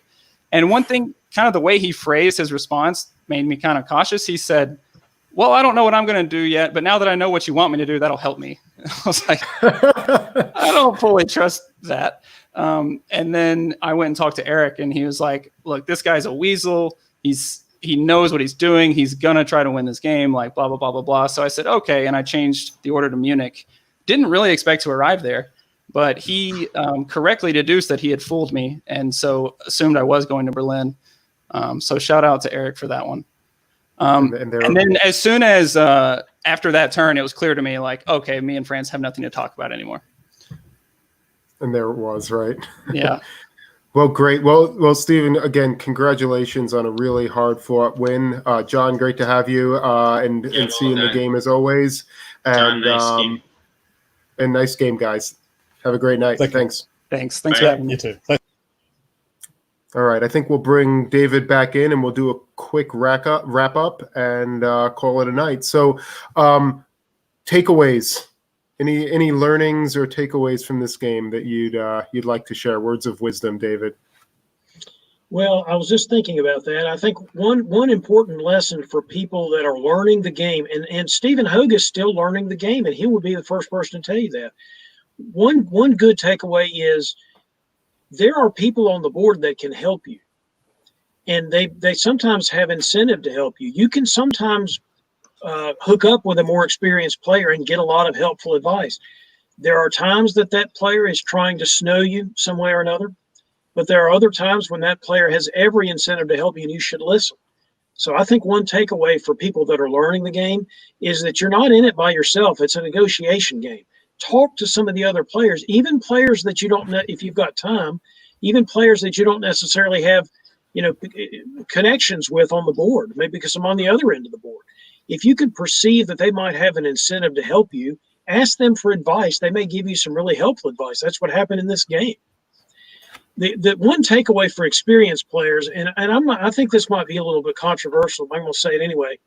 And one thing, kind of the way he phrased his response made me kind of cautious. He said, "Well, I don't know what I'm going to do yet, but now that I know what you want me to do, that'll help me." I was like, I don't fully trust that. And then I went and talked to Eric, and he was like, "Look, this guy's a weasel. He knows what he's doing. He's going to try to win this game, like blah, blah, blah, blah, blah." So I said, okay. And I changed the order to Munich. Didn't really expect to arrive there, but he correctly deduced that he had fooled me, and so assumed I was going to Berlin. So shout out to Eric for that one. And then as soon as after that turn, it was clear to me, like, okay, me and France have nothing to talk about anymore. And there it was, right? Yeah. Well, great. Well, Stephen, again, congratulations on a really hard-fought win. John, great to have you and see you in the game as always. And John, nice game. And nice game, guys. Have a great night. Thanks. Thanks for having me. You too. All right, I think we'll bring David back in, and we'll do a quick wrap up and call it a night. So, takeaways. Any learnings or takeaways from this game that you'd like to share? Words of wisdom, David. Well, I was just thinking about that. I think one important lesson for people that are learning the game, and Stephen Hogue is still learning the game, and he will be the first person to tell you that. One good takeaway is there are people on the board that can help you, and they sometimes have incentive to help you. You can sometimes hook up with a more experienced player and get a lot of helpful advice. There are times that player is trying to snow you some way or another, but there are other times when that player has every incentive to help you, and you should listen. So I think one takeaway for people that are learning the game is that you're not in it by yourself. It's a negotiation game. Talk to some of the other players, even players that you don't know, if you've got time, even players that you don't necessarily have, connections with on the board, maybe because I'm on the other end of the board. If you can perceive that they might have an incentive to help you, ask them for advice. They may give you some really helpful advice. That's what happened in this game. The one takeaway for experienced players, and I think this might be a little bit controversial, but I'm going to say it anyway.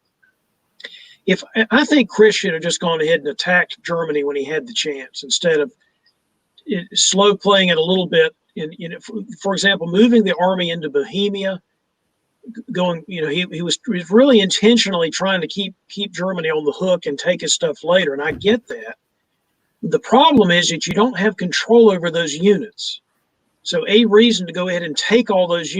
I think Chris should have just gone ahead and attacked Germany when he had the chance, instead of slow playing it a little bit. For example, moving the army into Bohemia, going, he was really intentionally trying to keep Germany on the hook and take his stuff later, and I get that. The problem is that you don't have control over those units. So a reason to go ahead and take all those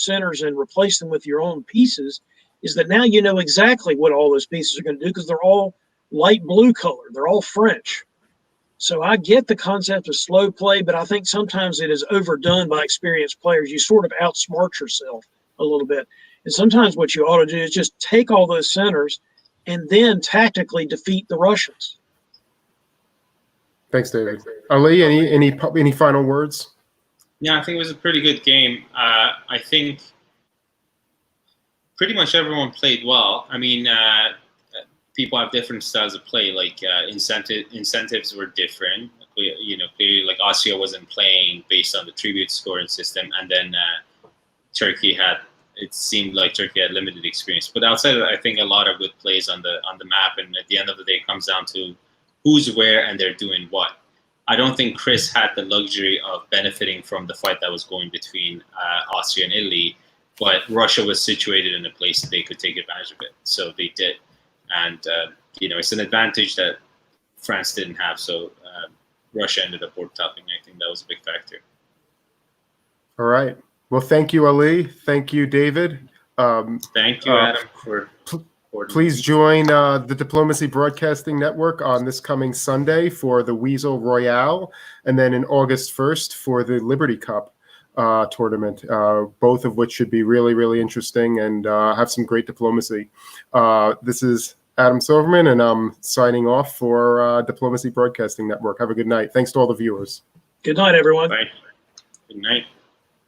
centers and replace them with your own pieces is that now you know exactly what all those pieces are going to do, because they're all light blue color. They're all French. So I get the concept of slow play, but I think sometimes it is overdone by experienced players. You sort of outsmart yourself a little bit. And sometimes what you ought to do is just take all those centers and then tactically defeat the Russians. Thanks, David. Ali, any final words? Yeah, I think it was a pretty good game. I think pretty much everyone played well. I mean, people have different styles of play. Like incentives were different. Clearly, like Austria wasn't playing based on the tribute scoring system, and then Turkey had. It seemed like Turkey had limited experience. But outside of that, I think a lot of good plays on the map, and at the end of the day, it comes down to who's where and they're doing what. I don't think Chris had the luxury of benefiting from the fight that was going between Austria and Italy, but Russia was situated in a place that they could take advantage of it, so they did. And it's an advantage that France didn't have, so Russia ended up board topping. I think that was a big factor. All right. Well, thank you, Ali. Thank you, David. Thank you, Adam, for. Please join the Diplomacy Broadcasting Network on this coming Sunday for the Weasel Royale, and then in August 1st for the Liberty Cup tournament, both of which should be really, really interesting and have some great diplomacy. This is Adam Silverman, and I'm signing off for Diplomacy Broadcasting Network. Have a good night. Thanks to all the viewers. Good night, everyone. Bye. Good night.